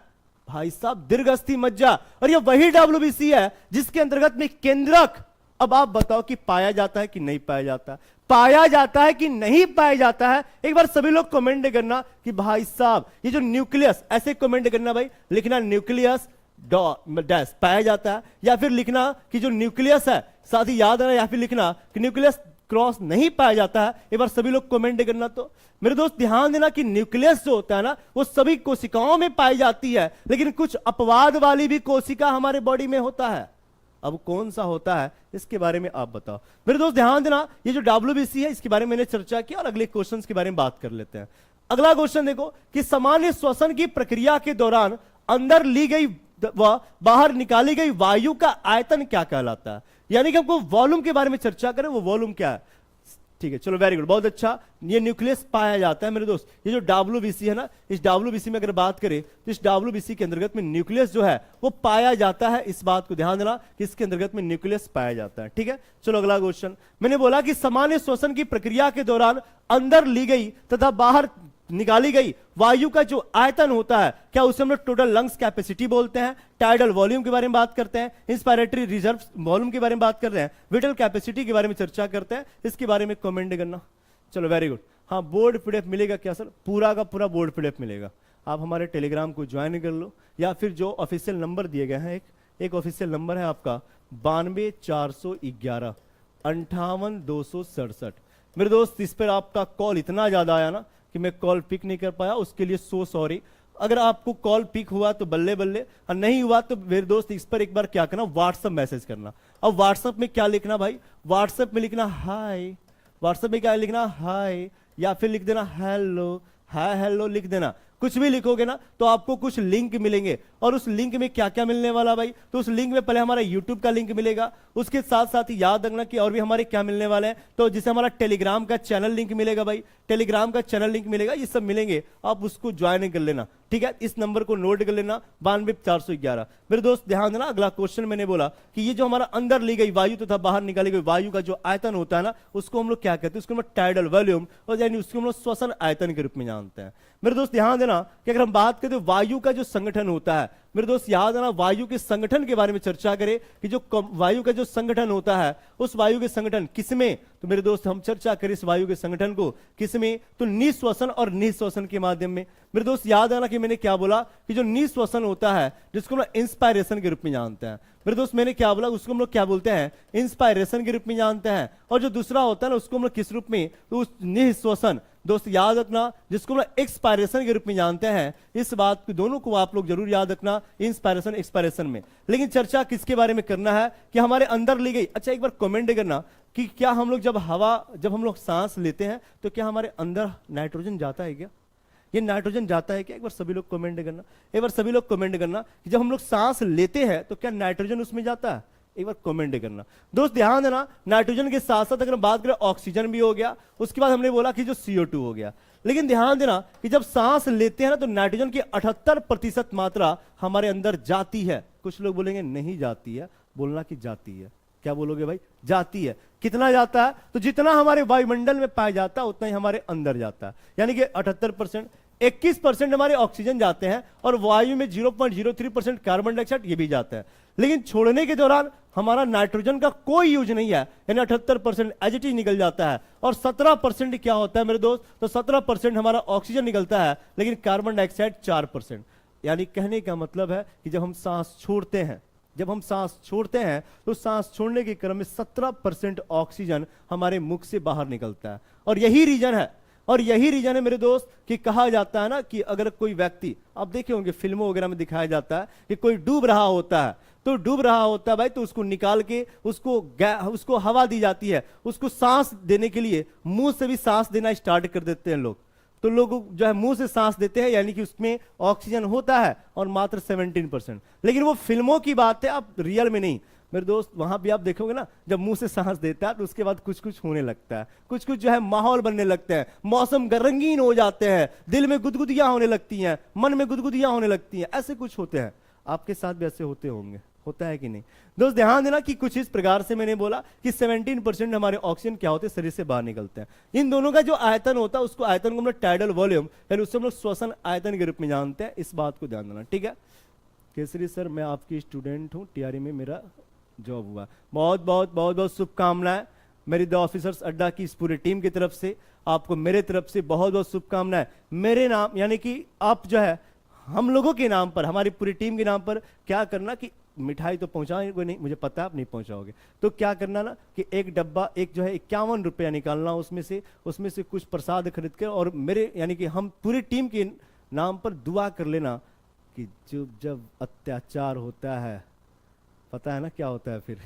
भाई साहब, दीर्घ अस्थि मज्जा। और ये वही डब्ल्यूबीसी है जिसके अंतर्गत में केंद्रक, अब आप बताओ कि पाया जाता है कि नहीं पाया जाता है, पाया जाता है कि नहीं पाया जाता है। एक बार सभी लोग कमेंट करना कि भाई साहब ये जो न्यूक्लियस, ऐसे कमेंट करना भाई, लिखना न्यूक्लियस डैश पाया जाता है, या फिर लिखना कि जो न्यूक्लियस है, साथ ही याद है, या फिर लिखना कि न्यूक्लियस क्रॉस नहीं पाया जाता है। एक बार सभी लोग कमेंट करना। तो मेरे दोस्त ध्यान देना कि न्यूक्लियस जो होता है ना, वो सभी कोशिकाओं में पाई जाती है, लेकिन कुछ अपवाद वाली भी कोशिका हमारे बॉडी में होता है। अब कौन सा होता है इसके बारे में आप बताओ मेरे दोस्त। ध्यान देना, ये जो डब्ल्यूबीसी है इसके बारे में मैंने चर्चा की, और अगले क्वेश्चन के बारे में बात कर लेते हैं। अगला क्वेश्चन देखो कि सामान्य श्वसन की प्रक्रिया के दौरान अंदर ली गई व बाहर निकाली गई वायु का आयतन क्या कहलाता है। यानी कि हमको वॉल्यूम के बारे में चर्चा करें, वो वॉल्यूम क्या है। ठीक है, चलो वेरी गुड, बहुत अच्छा। ये न्यूक्लियस पाया जाता है मेरे दोस्त। ये जो डब्ल्यूबीसी है ना, इस डब्ल्यूबीसी में अगर बात करें तो इस डब्ल्यूबीसी के अंतर्गत में न्यूक्लियस जो है वो पाया जाता है, इस बात को ध्यान देना कि इसके अंतर्गत में न्यूक्लियस पाया जाता है। ठीक है, चलो अगला क्वेश्चन। मैंने बोला कि सामान्य श्वसन की प्रक्रिया के दौरान अंदर ली गई तथा बाहर निकाली गई वायु का जो आयतन होता है, क्या उसे हम लोग टोटल लंग्स कैपेसिटी बोलते हैं, टाइडल वॉल्यूम के बारे में बात करते हैं, इंस्पायरेटरी रिजर्व वॉल्यूम के बारे में बात कर रहे हैं, विटल कैपेसिटी के बारे में चर्चा करते हैं। इसके बारे में कमेंट करना। चलो वेरी गुड। हाँ, बोर्ड पीडीएफ मिलेगा क्या सर? पूरा का पूरा बोर्ड पीडीएफ मिलेगा। आप हमारे टेलीग्राम को ज्वाइन कर लो, या फिर जो ऑफिशियल नंबर दिए गए हैं, एक ऑफिशियल नंबर है आपका 92 411 58 267। मेरे दोस्त इस पर आपका कॉल इतना ज्यादा आया ना कि मैं कॉल पिक नहीं कर पाया, उसके लिए सो सॉरी। अगर आपको कॉल पिक हुआ तो बल्ले बल्ले, और नहीं हुआ तो मेरे दोस्त इस पर एक बार क्या करना, व्हाट्सएप मैसेज करना। अब व्हाट्सएप में क्या लिखना भाई, व्हाट्सएप में लिखना हाय, व्हाट्सएप में क्या लिखना हाय, या फिर लिख देना हेलो, हाय हेलो लिख देना। कुछ भी लिखोगे ना तो आपको कुछ लिंक मिलेंगे, और उस लिंक में क्या क्या मिलने वाला भाई, तो उस लिंक में पहले हमारा यूट्यूब का लिंक मिलेगा, उसके साथ साथ ही याद रखना कि और भी हमारे क्या मिलने वाले हैं, तो जिसे हमारा टेलीग्राम का चैनल लिंक मिलेगा भाई, टेलीग्राम का चैनल लिंक मिलेगा, ये सब मिलेंगे, आप उसको ज्वाइन कर लेना। ठीक है, इस नंबर को नोट कर लेना 92,411। मेरे दोस्त ध्यान देना, अगला क्वेश्चन मैंने बोला कि ये जो हमारा अंदर ली गई वायु तथा बाहर निकाली गई वायु का जो आयतन होता है ना, उसको हम लोग क्या कहते हैं, उसको हम लोग टाइडल वॉल्यूम, और यानी उसको हम लोग श्वसन आयतन के रूप में जानते हैं। मेरे दोस्त ध्यान देना कि अगर हम बात करें वायु का जो संगठन होता है, मेरे दोस्त याद आना, वायु के संगठन के बारे में चर्चा करें कि जो वायु का जो संगठन होता है, उस वायु के संगठन किसमें, तो मेरे दोस्त हम चर्चा करें इस वायु के संगठन को किसमें, तो निःश्वसन और निःश्वसन के माध्यम में। मेरे दोस्त याद आना कि मैंने क्या बोला कि जो निःश्वसन होता है जिसको हम इंस्पायरेशन के रूप में जानते हैं, मेरे दोस्त मैंने क्या बोला, उसको हम लोग क्या बोलते हैं, इंस्पायरेशन के रूप में जानते हैं। और जो दूसरा होता है ना, उसको हम लोग किस रूप में, तो उस निःश्वसन, दोस्त याद रखना, जिसको हम लोग एक्सपायरेशन के रूप में जानते हैं। इस बात को दोनों को आप लोग जरूर याद रखना, इंस्पायरेशन एक्सपायरेशन में। लेकिन चर्चा किसके बारे में करना है कि हमारे अंदर ली गई। अच्छा, एक बार कमेंट करना कि क्या हम लोग जब हम लोग सांस लेते हैं तो क्या हमारे अंदर नाइट्रोजन जाता है क्या, ये नाइट्रोजन जाता है क्या? एक बार सभी लोग कमेंट करना, एक बार सभी लोग कमेंट करना कि जब हम लोग सांस लेते हैं तो क्या नाइट्रोजन उसमें जाता है, एक बार कमेंट करना। दोस्त ध्यान देना, नाइट्रोजन के साथ साथ अगर हम बात करें ऑक्सीजन भी हो गया, उसके बाद हमने बोला कि जो CO2 हो गया। लेकिन ध्यान देना कि जब सांस लेते हैं ना तो नाइट्रोजन की 78% मात्रा हमारे अंदर जाती है। कुछ लोग बोलेंगे नहीं जाती है, बोलना कि जाती है। क्या बोलोगे भाई? जाती है। कितना जाता है? तो जितना हमारे वायुमंडल में पाया जाता है उतना ही हमारे अंदर जाता है, यानी कि 78%। 21% हमारे ऑक्सीजन जाते हैं और वायु में 0.03% कार्बन डाइऑक्साइड ये भी जाता है। लेकिन छोड़ने के दौरान हमारा नाइट्रोजन का कोई यूज नहीं है, यानी 78% एज इट इज निकल जाता है। और 17% क्या होता है मेरे दोस्त, तो 17% हमारा ऑक्सीजन निकलता है, लेकिन कार्बन डाइऑक्साइड 4%। यानी कहने का मतलब है कि जब हम सांस छोड़ते हैं, तो सांस छोड़ने के क्रम में 17% ऑक्सीजन हमारे मुख से बाहर निकलता है। और यही रीजन है मेरे दोस्त कि कहा जाता है ना कि अगर कोई व्यक्ति, आप देखे होंगे फिल्मों वगैरह में दिखाया जाता है कि कोई डूब रहा होता है भाई, तो उसको निकाल के उसको हवा दी जाती है, उसको सांस देने के लिए मुंह से भी सांस देना स्टार्ट कर देते हैं लोग। तो लोग जो है मुंह से सांस देते हैं, यानी कि उसमें ऑक्सीजन होता है और मात्र 17%। लेकिन वो फिल्मों की बात है, आप रियल में नहीं। मेरे दोस्त वहां भी आप देखोगे ना, जब मुंह से सांस देता है तो उसके बाद कुछ कुछ होने लगता है, कुछ जो है माहौल बनने लगते हैं, मौसम रंगीन हो जाते हैं, दिल में गुदगुदियां होने लगती हैं, मन में गुदगुदियां होने लगती हैं, ऐसे कुछ होते हैं। आपके साथ भी ऐसे होते होंगे, होता है कि नहीं? दोस्त ध्यान देना कि कुछ इस प्रकार से मैंने बोला कि 17% हमारे ऑक्सीजन क्या होते हैं, शरीर से बाहर निकलते हैं। इन दोनों का जो आयतन होता है, उसको आयतन को हम लोग टाइडल वॉल्यूम, यानी उससे हम लोग श्वसन आयतन के रूप में जानते हैं। इस बात को ध्यान देना, ठीक है? केसरी सर, मैं आपकी स्टूडेंट हूँ, TRE में मेरा जॉब हुआ। बहुत बहुत बहुत बहुत शुभकामनाएं मेरी द ऑफिसर्स अड्डा की इस पूरी टीम की तरफ से, आपको मेरे तरफ से बहुत बहुत शुभकामनाएं। मेरे नाम, यानी कि आप जो है हम लोगों के नाम पर, हमारी पूरी टीम के नाम पर क्या करना कि मिठाई तो पहुंचाएंगे नहीं, मुझे पता है आप नहीं पहुंचाओगे, तो क्या करना ना कि एक डब्बा, एक जो है 51 रुपया निकालना, उसमें से कुछ प्रसाद खरीद कर, और मेरे यानी कि हम पूरी टीम के नाम पर दुआ कर लेना कि जब अत्याचार होता है, पता है ना क्या होता है फिर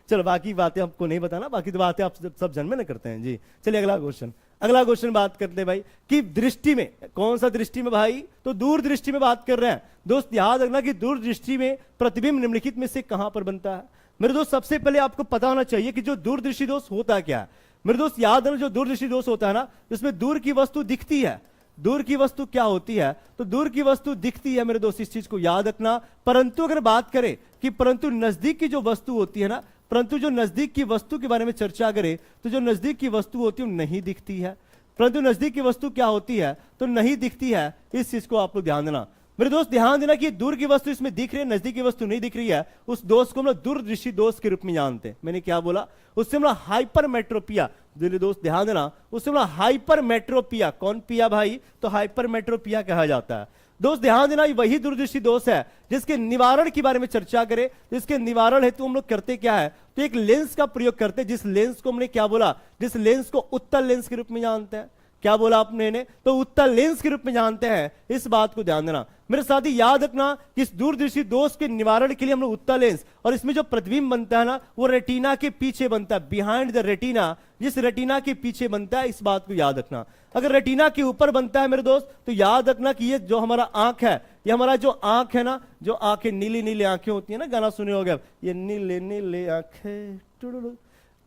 चलो बाकी बातें आपको नहीं बताना, बाकी तो बातें आप सब जन्म में करते हैं जी। चलिए अगला क्वेश्चन बात करते हैं भाई कि दृष्टि में, कौन सा दृष्टि में भाई, तो दूर दृष्टि में बात कर रहे हैं। दोस्त याद रखना कि दूर दृष्टि में प्रतिबिंब निम्नलिखित में से कहां पर बनता है। मेरे दोस्त सबसे पहले आपको पता होना चाहिए कि जो दूरदृष्टि दोष होता क्या है। मेरे दोस्त याद रखना, जो दूरदृष्टि दोष होता है ना, इसमें दूर की वस्तु दिखती है। दूर की वस्तु क्या होती है, तो दूर की वस्तु दिखती है मेरे दोस्त, इस चीज को याद रखना। परंतु अगर बात करें कि परंतु नजदीक की जो वस्तु होती है ना, परंतु जो नजदीक की वस्तु के बारे में चर्चा करें तो जो नजदीक की वस्तु होती है वो नहीं दिखती है। परंतु नजदीक की वस्तु क्या होती है, तो नहीं दिखती है। इस चीज को आप लोग ध्यान देना। मेरे दोस्त ध्यान देना कि दूर की वस्तु इसमें दिख रही है, नजदीक की वस्तु नहीं दिख रही है, उस दोष को हम लोग दूरदृष्टि दोष के रूप में जानते हैं। मैंने क्या बोला, उससे हम लोग हाइपरमेट्रोपिया, दोस्त ध्यान देना, उससे हम लोग हाइपरमेट्रोपिया, कौन पिया भाई, तो हाइपरमेट्रोपिया कहा जाता है। दोस्त ध्यान देना, वही दूरदृष्टि दोष है जिसके निवारण के बारे में चर्चा करें। जिसके निवारण हेतु हम लोग करते क्या है, तो एक लेंस का प्रयोग करते हैं, जिस लेंस को हमने क्या बोला, जिस लेंस को उत्तल लेंस के रूप में जानते हैं। क्या बोला आपने ने, तो उत्तल लेंस के रूप में जानते हैं। इस बात को ध्यान देना मेरे साथी, याद रखना कि इस दूरदृष्टि दोष के निवारण के लिए हम लोग उत्तल लेंस, और इसमें जो प्रतिबिंब बनता है ना, वो रेटिना के पीछे बनता है, बिहाइंड द रेटिना, जिस रेटिना के पीछे बनता है। इस बात को याद रखना। अगर रेटिना के ऊपर बनता है मेरे दोस्त, तो याद रखना कि ये जो हमारा आंख है, ये हमारा जो आंख है ना, जो आंखें नीली नीली आंखें होती है ना, गाना सुने होगे, ये नीले नीले आंखें,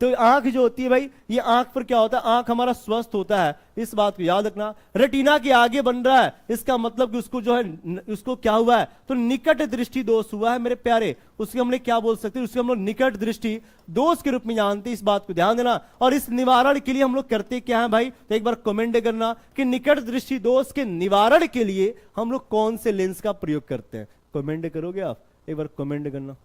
तो आंख जो होती है भाई, ये आंख पर क्या होता है, आंख हमारा स्वस्थ होता है, इस बात को याद रखना। रेटिना के आगे बन रहा है, इसका मतलब कि उसको जो है उसको क्या हुआ है, तो निकट दृष्टि दोष हुआ है मेरे प्यारे। उसके हमने क्या बोल सकते हैं, उसके हम लोग निकट दृष्टि दोष के रूप में जानते हैं, इस बात को ध्यान देना। और इस निवारण के लिए हम लोग करते क्या है भाई, तो एक बार कमेंट करना कि निकट दृष्टि दोष के निवारण के लिए हम लोग कौन से लेंस का प्रयोग करते हैं। कमेंट करोगे आप, एक बार कमेंट करना,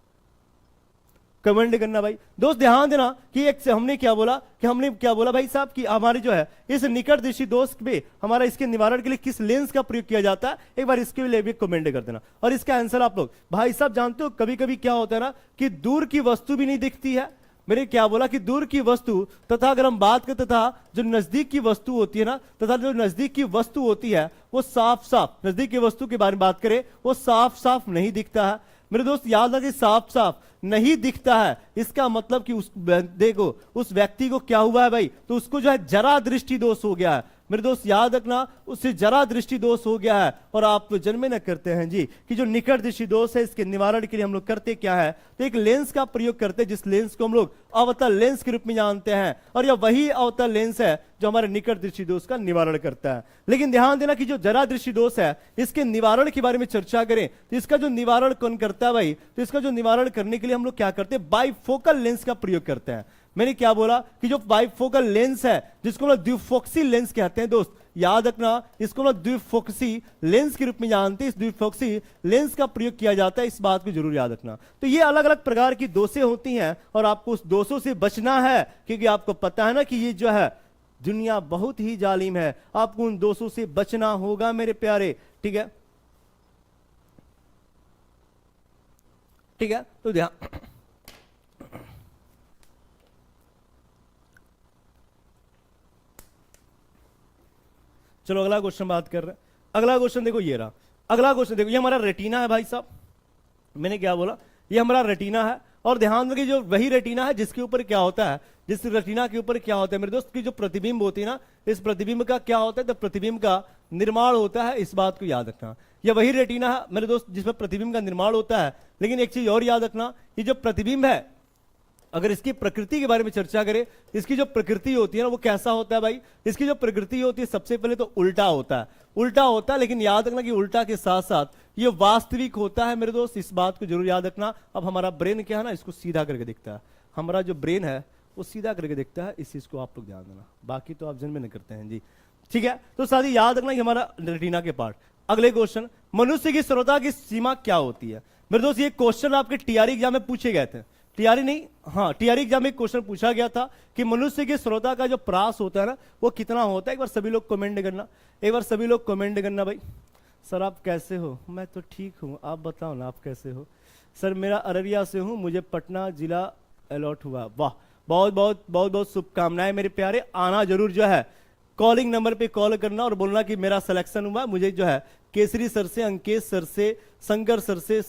कमेंट करना भाई। दोस्त ध्यान देना कि एक से हमने क्या बोला, कि हमने क्या बोला भाई साहब कि हमारे जो है इस निकट दृष्टि दोष पे हमारा इसके निवारण के लिए किस लेंस का प्रयोग किया जाता है, एक बार इसके लिए भी कमेंट कर देना। और इसका आंसर आप लोग भाई साहब जानते हो, कभी कभी क्या होता है ना कि दूर की वस्तु भी नहीं दिखती है। मैंने क्या बोला कि दूर की वस्तु तथा अगर हम बात करें तथा जो नजदीक की वस्तु होती है ना, तथा जो नजदीक की वस्तु होती है वो साफ साफ, नजदीक की वस्तु के बारे में बात करें, वो साफ साफ नहीं दिखता है मेरे दोस्त। याद रखिए साफ साफ नहीं दिखता है, इसका मतलब कि उस देखो उस व्यक्ति को क्या हुआ है भाई, तो उसको जो है जरा दृष्टि दोष हो गया है मेरे दोस्त। याद रखना उससे जरा दृष्टि दोष हो गया है। और आप तो जन्मे न करते हैं जी कि जो निकट दृष्टि दोष है, इसके निवारण के लिए हम लोग करते क्या है, तो एक लेंस का प्रयोग करते हैं, जिस लेंस को हम लोग अवतल लेंस के रूप में जानते हैं। और यह वही अवतल लेंस है जो हमारे निकट दृष्टि दोष का निवारण करता है। लेकिन ध्यान देना कि जो जरा दृष्टि दोष है, इसके निवारण के बारे में चर्चा करें तो इसका जो निवारण कौन करता है भाई, तो इसका जो निवारण करने के लिए हम लोग क्या करते हैं, बाइफोकल लेंस का प्रयोग करते हैं। मैंने क्या बोला कि जो बाइफोकल लेंस है, जिसको हम लोग द्विफोक्सी लेंस कहते हैं दोस्त, याद रखना इसको हम द्विफोक्सी लेंस के रूप में जानते हैं। इस द्विफोक्सी लेंस का प्रयोग किया जाता है, इस बात को जरूर याद रखना। तो ये अलग अलग प्रकार की दोषें होती हैं और आपको उस दोषों से बचना है, क्योंकि आपको पता है ना कि ये जो है दुनिया बहुत ही जालिम है, आपको उन दोषों से बचना होगा मेरे प्यारे। ठीक है, ठीक है, तो ध्यान, चलो अगला क्वेश्चन बात कर रहे हैं। अगला क्वेश्चन देखो ये रहा, अगला क्वेश्चन देखो, ये हमारा रेटिना है भाई साहब। मैंने क्या बोला, ये हमारा रेटिना है। और ध्यान रखिए जो वही रेटिना है जिसके ऊपर क्या होता है, जिस रेटिना के ऊपर क्या होता है मेरे दोस्त की जो प्रतिबिंब होती है ना, इस प्रतिबिंब का क्या होता है, तो प्रतिबिंब का निर्माण होता है, इस बात को याद रखना। यह वही रेटिना है मेरे दोस्त जिसमें प्रतिबिंब का निर्माण होता है। लेकिन एक चीज और याद रखना, ये जो प्रतिबिंब है, अगर इसकी प्रकृति के बारे में चर्चा करें, इसकी जो प्रकृति होती है ना वो कैसा होता है भाई, इसकी जो प्रकृति होती है सबसे पहले तो उल्टा होता है, उल्टा होता है। लेकिन याद रखना कि उल्टा के साथ साथ ये वास्तविक होता है मेरे दोस्त, इस बात को जरूर याद रखना। अब हमारा ब्रेन क्या है ना, इसको सीधा करके दिखता है, हमारा जो ब्रेन है वो सीधा करके दिखता है, इस चीज को आप लोग ध्यान देना, बाकी तो आप जन्म में नहीं करते हैं जी। ठीक है, तो साथ ही याद रखना कि हमारा रेटिना के पार्ट। अगले क्वेश्चन, मनुष्य की श्रोता की सीमा क्या होती है मेरे दोस्त। ये क्वेश्चन आपके टीआरई एग्जाम में पूछे गए थे, टीआरई नहीं, हाँ टीआरई एग्जाम में क्वेश्चन पूछा गया था कि मनुष्य के श्रोता का जो प्रास होता है ना वो कितना होता है। एक बार सभी लोग कमेंट करना, एक बार सभी लोग कमेंट करना भाई। सर आप कैसे हो, मैं तो ठीक हूँ, आप बताओ ना आप कैसे हो। सर मेरा अररिया से हूँ, मुझे पटना जिला अलॉट हुआ। वाह, बहुत बहुत बहुत बहुत शुभकामनाएं मेरे प्यारे। आना जरूर जो है, कॉलिंग नंबर पे कॉल करना और बोलना कि मेरा सिलेक्शन हुआ, मुझे जो है केसरी सर से, अंकेश सर से, शंकर सर से,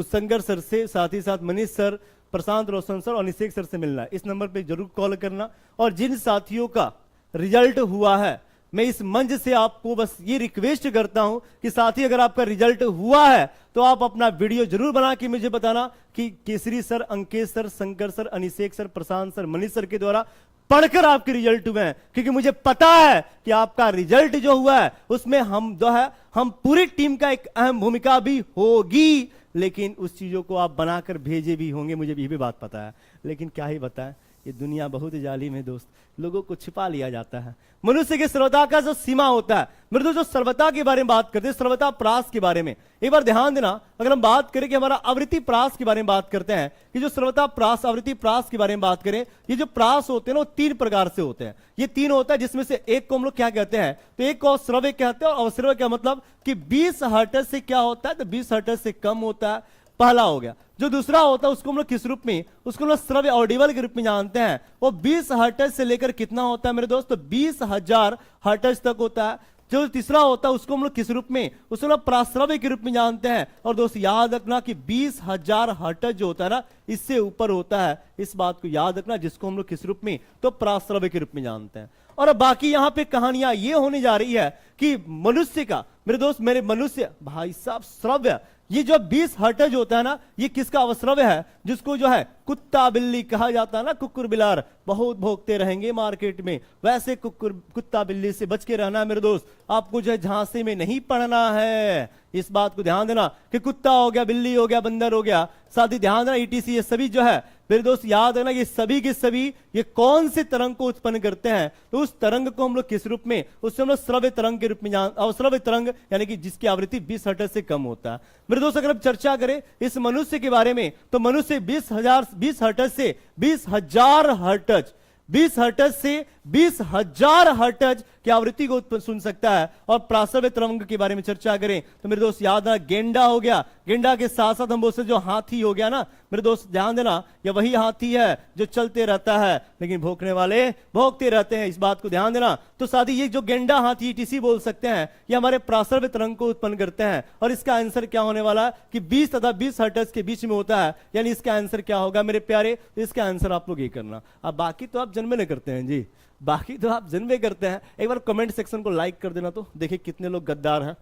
शंकर सर से, साथ ही साथ मनीष सर, प्रशांत रोशन सर और निषेक सर से मिलना है। इस नंबर पे जरूर कॉल करना। और जिन साथियों का रिजल्ट हुआ है, मैं इस मंच से आपको बस ये रिक्वेस्ट करता हूं कि साथी अगर आपका रिजल्ट हुआ है तो आप अपना वीडियो जरूर बना के मुझे बताना कि Kesari sir, Ankesh sir, Shankar sir, Anishek sir, Prashant sir, Manish sir के द्वारा पढ़कर आपके रिजल्ट हुए हैं। क्योंकि मुझे पता है कि आपका रिजल्ट जो हुआ है उसमें हम जो है हम पूरी टीम का एक अहम भूमिका भी होगी, लेकिन उस चीजों को आप बनाकर भेजे भी होंगे, मुझे भी बात पता है। लेकिन क्या ही बताएं, ये दुनिया बहुत जालिम है दोस्त, लोगों को छिपा लिया जाता है। मनुष्य के सर्वता का जो सीमा होता है मेरे दोस्त, जो सर्वता के बारे में बात करते हैं, सर्वता प्रास के बारे में एक बार ध्यान देना। अगर हम बात करें कि हमारा आवृत्ति प्रास के बारे में बात करते हैं, कि जो सर्वता प्रास, आवृत्ति प्रास के बारे में बात करें, ये जो प्रास होते हैं ना वो तीन प्रकार से होते हैं। ये तीन होता है जिसमें से एक को हम लोग क्या कहते हैं, तो एक को श्रव्य कहते हैं। और अवश्रव्य क्या मतलब कि 20 हर्ट्ज से क्या होता है, तो 20 हर्ट्ज से कम होता है, पहला हो गया। जो दूसरा होता है उसको हम लोग किस रूप में, उसको हम लोग श्रव्य ऑडिबल के रूप में जानते हैं। वो 20 हर्ट्ज से लेकर कितना होता है मेरे दोस्त, तो 20,000 हर्ट्ज तक होता है। जो तीसरा होता है उसको हम लोग किस रूप में, उसको हम लोग प्राश्रव्य के रूप में जानते हैं। और दोस्त याद रखना कि 20,000 हर्ट्ज जो होता है ना इससे ऊपर होता है, इस बात को याद रखना, जिसको हम लोग किस रूप में, तो प्राश्रव्य के रूप में जानते हैं। और अब बाकी यहां पे कहानियां ये होने जा रही है कि मनुष्य का मेरे दोस्त, मेरे मनुष्य भाई साहब श्रव्य, ये जो 20 हर्ट्ज होता है ना, ये किसका अवस्रव्य है, जिसको जो है कुत्ता बिल्ली कहा जाता है ना, कुकुर बिलार बहुत भोगते रहेंगे मार्केट में, वैसे कुत्ता बिल्ली से बच के रहना है मेरे दोस्त। आपको जो है झांसे में नहीं पड़ना है, इस बात को ध्यान देना कि कुत्ता हो गया, बिल्ली हो गया, बंदर हो गया, साथ ही ध्यान देना ईटीसी, ये सभी जो है मेरे दोस्त याद है ना, ये सभी के सभी ये कौन से तरंग को उत्पन्न करते हैं, तो उस तरंग को हम लोग किस रूप में, उससे हम लोग श्रव्य तरंग के रूप में अवश्रव्य तरंग, यानी कि जिसकी आवृत्ति 20 हर्ट्ज से कम होता है। मेरे दोस्त अगर हम चर्चा करें इस मनुष्य के बारे में, तो मनुष्य 20 हर्ट्ज से 20,000 हर्ट्ज, 20 हर्ट्ज से 20,000 हर्ट्ज की आवृत्ति को सुन सकता है। और प्रासव्य तरंग के बारे में चर्चा करें तो मेरे दोस्त याद रखना, गेंडा हो गया, गेंडा के साथ साथ हम बोलते जो हाथी हो गया ना मेरे दोस्त, ध्यान देना, यह वही हाथी है जो चलते रहता है लेकिन भौंकने वाले भौंकते रहते हैं, इस बात को ध्यान देना। तो साथ ही ये जो गेंडा हाथी टीसी बोल सकते हैं, ये हमारे प्रासव्य तरंग को उत्पन्न करते हैं। और इसका आंसर क्या होने वाला है कि 20 तथा 20 हर्ट्ज के बीच में होता है, यानी इसका आंसर क्या होगा मेरे प्यारे, इसका आंसर आप लोग ये करना। अब बाकी तो आप जन्म नहीं करते हैं जी, बाकी तो आप जन्मे करते हैं। एक बार कमेंट सेक्शन को लाइक कर देना, तो देखिए कितने लोग गद्दार हैं,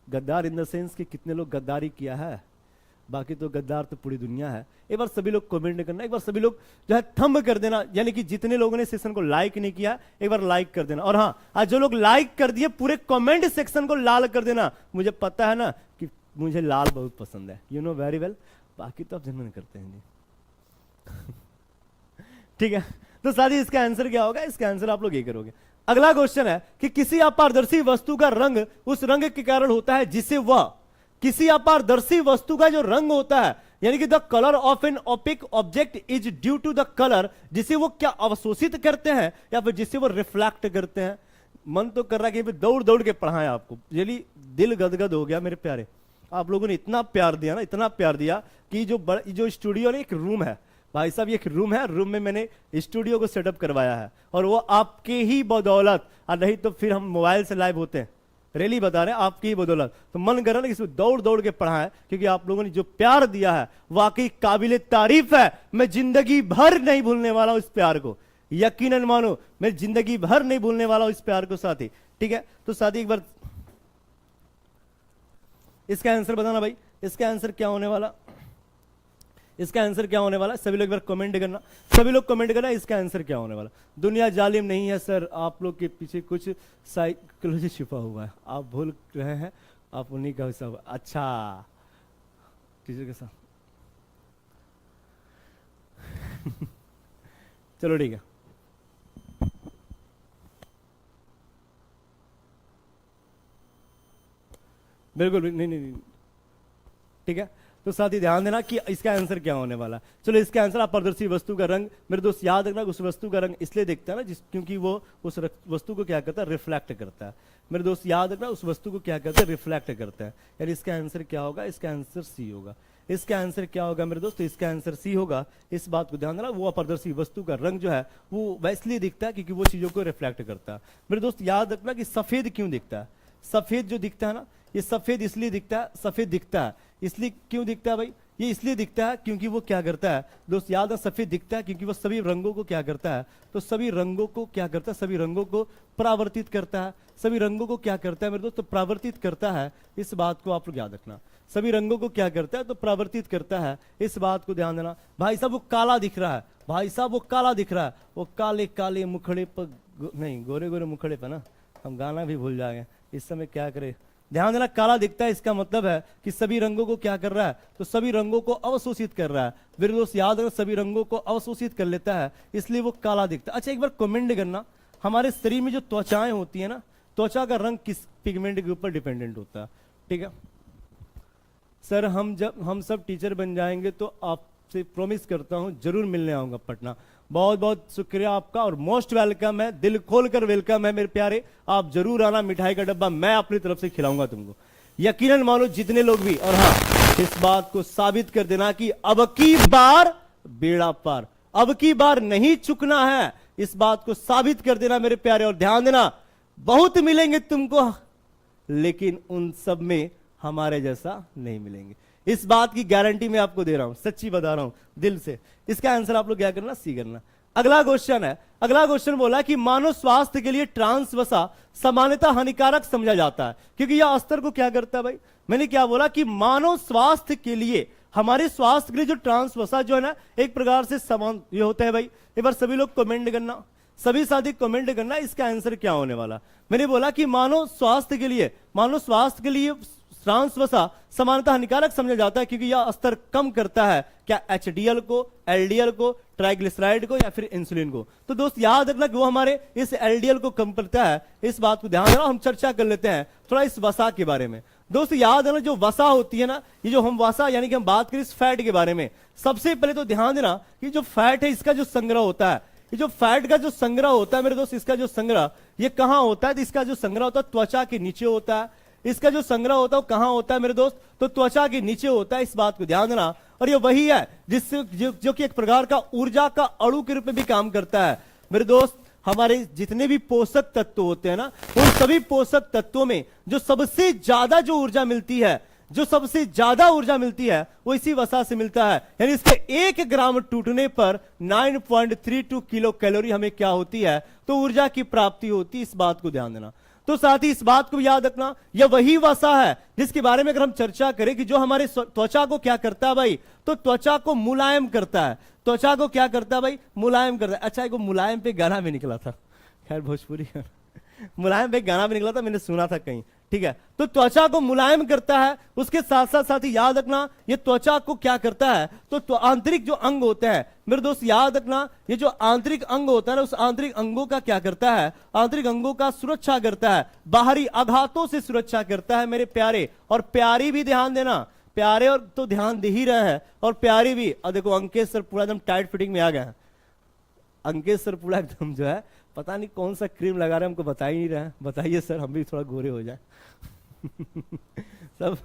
गद्दार इन द सेंस कि कितने लोग गद्दारी किया है, बाकी तो गद्दार तो पूरी दुनिया है। एक बार सभी लोग कमेंट करना, एक बार सभी लोग जो है थंब कर देना, यानी कि जितने लोगों ने सेशन को लाइक नहीं किया एक बार लाइक कर देना। और हाँ, आज जो लोग लाइक कर दिए पूरे कमेंट सेक्शन को लाल कर देना, मुझे पता है ना कि मुझे लाल बहुत पसंद है, यू नो वेरी वेल, बाकी तो आप जन्म नहीं करते हैं जी। ठीक है, तो सारी इसका आंसर क्या होगा, इसका आंसर आप लोग ये करोगे। अगला क्वेश्चन है कि किसी अपारदर्शी वस्तु का रंग उस रंग के कारण होता है जिसे वह, किसी अपारदर्शी वस्तु का जो रंग होता है, यानी कि the colour of an opaque object is due to the colour, जिसे वो क्या अवशोषित करते हैं या फिर जिसे वो रिफ्लेक्ट करते हैं। मन तो कर रहा है कि दौड़ दौड़ के पढ़ाएं आपको, यदि दिल गदगद हो गया मेरे प्यारे, आप लोगों ने इतना प्यार दिया ना, इतना प्यार दिया कि जो स्टूडियो ने एक रूम है भाई साहब, ये एक रूम है, रूम में मैंने स्टूडियो को सेटअप करवाया है और वो आपके ही बदौलत, और नहीं तो फिर हम मोबाइल से लाइव होते हैं, रैली बता रहे हैं आपकी ही बदौलत। तो मन कर रहा है कि इसमें दौड़ दौड़ के पढ़ा है, क्योंकि आप लोगों ने जो प्यार दिया है वाकई काबिले तारीफ है। मैं जिंदगी भर नहीं भूलने वाला हूं इस प्यार को, यकीनन मानो मैं जिंदगी भर नहीं भूलने वाला हूं इस प्यार को साथी। ठीक है, तो साथी एक बार इसका आंसर बताना भाई, इसका आंसर क्या होने वाला, इसका आंसर क्या होने वाला, सभी लोग एक बार कमेंट करना, सभी लोग कमेंट करना इसका आंसर क्या होने वाला। दुनिया जालिम नहीं है सर, आप लोग के पीछे कुछ साइकोलॉजी छुपा हुआ है, आप भूल रहे हैं, आप उन्हीं का हिसाब। अच्छा टीचर के साथ चलो ठीक है, बिल्कुल नहीं, ठीक है। तो साथ ही ध्यान देना कि इसका आंसर क्या होने वाला। चलो इसका आंसर, अपारदर्शी वस्तु का रंग मेरे दोस्त याद रखना, उस वस्तु का रंग इसलिए दिखता है ना क्योंकि वो उस वस्तु को क्या करता है, रिफ्लेक्ट करता है। मेरे दोस्त याद रखना, उस वस्तु को क्या करता है, रिफ्लेक्ट करता है। यानी इसका आंसर क्या होगा, इसका आंसर सी होगा। इसका आंसर क्या होगा मेरे दोस्त, इसका आंसर सी होगा। इस बात को ध्यान देना, वो अपारदर्शी वस्तु का रंग जो है वो इसलिए दिखता है क्योंकि वो चीजों को रिफ्लेक्ट करता है। मेरे दोस्त याद रखना कि सफेद क्यों दिखता है, सफेद जो दिखता है ना, ये सफेद इसलिए दिखता है, सफेद दिखता है इसलिए क्यों दिखता है भाई, ये इसलिए दिखता है क्योंकि वो क्या करता है दोस्त, याद है सफेद दिखता है क्योंकि वो सभी रंगों को क्या करता है, तो सभी रंगों को क्या करता है, सभी रंगों को परावर्तित करता है। सभी रंगों को क्या करता है मेरे दोस्त, तो परावर्तित करता है। इस बात को आप लोग याद रखना, सभी रंगों को क्या करता है, तो परावर्तित करता है। इस बात को ध्यान देना। भाई साहब वो काला दिख रहा है, भाई साहब वो काला दिख रहा है, वो काले काले मुखड़े पर नहीं, गोरे गोरे मुखड़े पर ना, हम गाना भी भूल जाएंगे इस समय, क्या करे, ध्यान देना, काला दिखता है, इसका मतलब है कि सभी रंगों को क्या कर रहा है, तो सभी रंगों को अवशोषित कर रहा है। मेरे दोस्त याद रखना, सभी रंगों को अवशोषित कर लेता है, इसलिए वो काला दिखता है। अच्छा एक बार कमेंट करना, हमारे शरीर में जो त्वचाएं होती है ना, त्वचा का रंग किस पिगमेंट के ऊपर डिपेंडेंट होता है। ठीक है सर, जब हम सब टीचर बन जाएंगे तो आपसे प्रॉमिस करता हूं जरूर मिलने आऊंगा पटना। बहुत बहुत शुक्रिया आपका और मोस्ट वेलकम है, दिल खोलकर वेलकम है मेरे प्यारे, आप जरूर आना, मिठाई का डब्बा मैं अपनी तरफ से खिलाऊंगा तुमको, यकीनन मानो जितने लोग भी। और हाँ, इस बात को साबित कर देना कि अब की बार बेड़ा पार, अब की बार नहीं चुकना है, इस बात को साबित कर देना मेरे प्यारे। और ध्यान देना, बहुत मिलेंगे तुमको लेकिन उन सब में हमारे जैसा नहीं मिलेंगे, इस बात की गारंटी मैं आपको दे रहा हूं, सच्ची बता रहा हूं दिल से। इसका आंसर आप लोग क्या करना, सी करना। अगला क्वेश्चन है, अगला क्वेश्चन बोला कि मानव स्वास्थ्य के लिए ट्रांस वसा सामान्यतः हानिकारक समझा जाता है, क्योंकि यह अस्तर को क्या करता है भाई, मैंने क्या बोला कि मानव स्वास्थ्य के लिए, हमारे स्वास्थ्य के लिए जो ट्रांस वसा जो है ना, एक प्रकार से समान ये होता है भाई। एक बार सभी लोग कमेंट करना, सभी साथी कमेंट करना इसका आंसर क्या होने वाला। मैंने बोला कि मानव स्वास्थ्य के लिए, मानव स्वास्थ्य के लिए ट्रांस वसा समानता हानिकारक समझा जाता है, क्योंकि यह स्तर कम करता है क्या, एचडीएल को, एलडीएल को, ट्राइग्लिसराइड को या फिर इंसुलिन को। तो दोस्त याद रखना कि वो हमारे इस एलडीएल को कम करता है, इस बात को ध्यान रखना। हम चर्चा कर लेते हैं थोड़ा इस वसा के बारे में। दोस्त याद रखना जो वसा होती है ना, ये जो हम वसा यानी कि हम बात करें इस फैट के बारे में, सबसे पहले तो ध्यान देना कि जो फैट है इसका जो संग्रह होता है, ये जो फैट का जो संग्रह होता है मेरे दोस्त, इसका जो संग्रह ये कहां होता है, तो इसका जो संग्रह होता है त्वचा के नीचे होता है। इसका जो संग्रह होता है वो कहां होता है मेरे दोस्त, तो त्वचा के नीचे होता है, इस बात को ध्यान देना। और ये वही है जिससे जो कि एक प्रकार का ऊर्जा का अणु के रूप में भी काम करता है मेरे दोस्त। हमारे जितने भी पोषक तत्व होते हैं ना, उन सभी पोषक तत्वों में जो सबसे ज्यादा जो ऊर्जा मिलती है, जो सबसे ज्यादा ऊर्जा मिलती है वो इसी वसा से मिलता है। यानी इसके 1 ग्राम टूटने पर 9.32 किलो कैलोरी हमें क्या होती है, तो ऊर्जा की प्राप्ति होती है, इस बात को ध्यान देना। तो साथ ही इस बात को याद रखना, यह वही वसा है जिसके बारे में अगर हम चर्चा करें कि जो हमारे त्वचा को क्या करता है भाई, तो त्वचा को मुलायम करता है। त्वचा को क्या करता है भाई, मुलायम करता है। अच्छा, एक मुलायम पे गाना भी निकला था, खैर भोजपुरी मुलायम पे गाना भी निकला था, मैंने सुना था कहीं, ठीक है। तो त्वचा को मुलायम करता है, उसके साथ साथ साथ ही याद रखना ये त्वचा को क्या करता है, तो आंतरिक जो अंग होते हैं मेरे दोस्त, याद रखना ये जो आंतरिक अंग होता है ना, उस आंतरिक अंगों का क्या करता है, आंतरिक अंगों का सुरक्षा करता है, बाहरी आघातों से सुरक्षा करता है मेरे प्यारे। और प्यारी भी ध्यान देना, प्यारे और तो ध्यान दे ही रहे हैं, और प्यारी भी। और देखो अंकेश सर पूरा एकदम टाइट फिटिंग में आ गए हैं, अंकेश सर पूरा एकदम जो है पता नहीं कौन सा क्रीम लगा रहे हैं, हमको बता ही नहीं रहे हैं। बताइए सर, हम भी थोड़ा गोरे हो जाए सब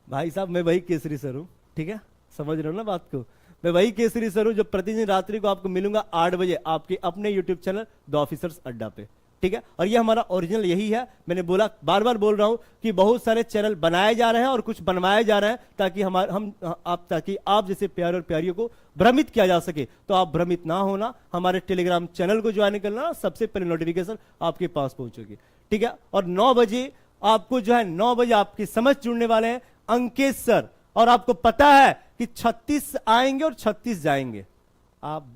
भाई साहब, मैं वही केसरी सर हूँ, ठीक है, समझ रहे हो ना बात को। मैं वही केसरी सर हूँ जो प्रतिदिन रात्रि को आपको मिलूंगा 8 बजे आपके अपने यूट्यूब चैनल द ऑफिसर्स अड्डा पे, ठीक है। और ये हमारा ओरिजिनल यही है। मैंने बोला, बार बार बोल रहा हूं कि बहुत सारे चैनल बनाए जा रहे हैं और कुछ बनवाए जा रहे हैं ताकि आप जैसे प्यारे और प्यारियों को भ्रमित किया जा सके। तो आप भ्रमित ना होना, हमारे टेलीग्राम चैनल को ज्वाइन करना, सबसे पहले नोटिफिकेशन आपके पास पहुंचेगी, ठीक है। और 9 बजे आपको जो है 9 बजे आपकी समझ जुड़ने वाले हैं अंकेश सर, और आपको पता है कि 36 आएंगे और 36 जाएंगे। आप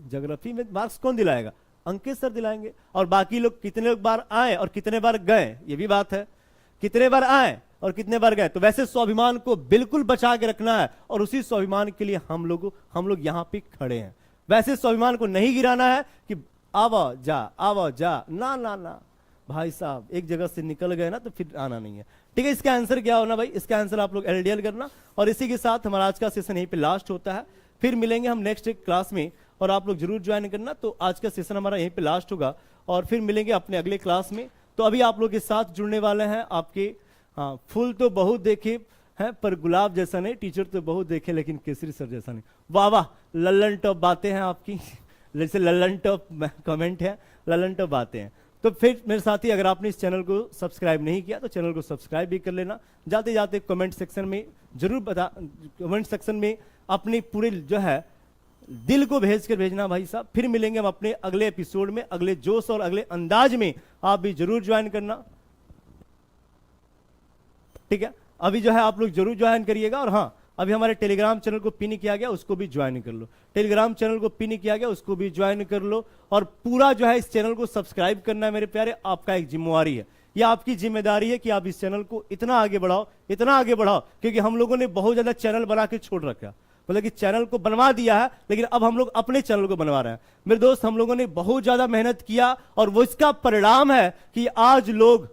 ज्योग्राफी में मार्क्स कौन दिलाएगा, अंकेश सर दिलाएंगे। और बाकी लोग कितने बार आए और कितने बार गए, ये भी बात है, कितने बार आए और कितने बार गए। तो वैसे स्वाभिमान को बिल्कुल बचा के रखना है, और उसी स्वाभिमान के लिए हम लोग यहां पे खड़े हैं। वैसे स्वाभिमान को नहीं गिराना है कि आवो जा, ना ना ना भाई साहब, एक जगह से निकल गए ना तो फिर आना नहीं है, ठीक है। इसका आंसर क्या होना भाई, इसका आंसर आप लोग एलडीएल करना। और इसी के साथ हमारा आज का सेशन यहीं पे लास्ट होता है, फिर मिलेंगे हम नेक्स्ट क्लास में, और आप लोग जरूर ज्वाइन करना। तो आज का सेशन हमारा यहीं पे लास्ट होगा, और फिर मिलेंगे अपने अगले क्लास में। तो अभी आप लोग के साथ जुड़ने वाले हैं आपके, हाँ, फूल तो बहुत देखे हैं पर गुलाब जैसा नहीं, टीचर तो बहुत देखे लेकिन केसरी सर जैसा नहीं। वाह वाह, लल्लन टॉप बातें हैं आपकी, जैसे लल्लन टॉप कमेंट है, लल्लन टॉप बातें हैं। तो फिर मेरे साथी, अगर आपने इस चैनल को सब्सक्राइब नहीं किया तो चैनल को सब्सक्राइब भी कर लेना। जाते जाते कमेंट सेक्शन में जरूर कमेंट सेक्शन में अपनी पूरे जो है दिल को भेजना भाई साहब। फिर मिलेंगे हम अपने अगले एपिसोड में, अगले जोश और अगले अंदाज में। आप भी जरूर ज्वाइन करना, ठीक है। अभी जो है आप लोग जरूर ज्वाइन करिएगा। और हाँ, अभी हमारे टेलीग्राम चैनल को पिन किया गया, उसको भी ज्वाइन कर लो। टेलीग्राम चैनल को पिन किया गया, उसको भी ज्वाइन कर लो। और पूरा जो है इस चैनल को सब्सक्राइब करना है मेरे प्यारे, आपका एक जिम्मेवारी है, यह आपकी जिम्मेदारी है कि आप इस चैनल को इतना आगे बढ़ाओ, इतना आगे बढ़ाओ, क्योंकि हम लोगों ने बहुत ज्यादा चैनल बना के छोड़ रखा, मतलब कि चैनल को बनवा दिया है, लेकिन अब हम लोग अपने चैनल को बनवा रहे हैं मेरे दोस्त। हम लोगों ने बहुत ज्यादा मेहनत किया, और वो इसका परिणाम है कि आज लोग,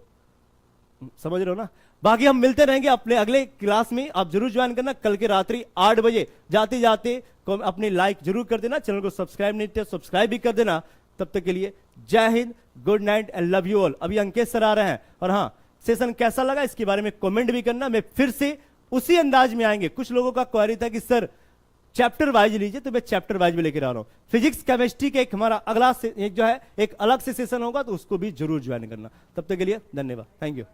समझ रहे हो ना। बाकी हम मिलते रहेंगे अपने अगले क्लास में, आप जरूर ज्वाइन करना। कल के रात्रि 8 बजे जाते जाते अपने लाइक जरूर कर देना, चैनल को सब्सक्राइब नहीं किया सब्सक्राइब भी कर देना। तब तक के लिए जय Hind, good night and love you all. अभी अंकेश सर आ रहे हैं, और हाँ, सेशन कैसा लगा इसके बारे में कमेंट भी करना। मैं फिर से उसी अंदाज में आएंगे। कुछ लोगों का क्वेरी था कि सर चैप्टर वाइज लीजिए, तो मैं चैप्टर वाइज में लेकर आ रहा हूं। फिजिक्स केमिस्ट्री का एक हमारा अगला एक जो है एक अलग से सेशन होगा, तो उसको भी जरूर ज्वाइन करना। तब तक के लिए धन्यवाद, थैंक यू।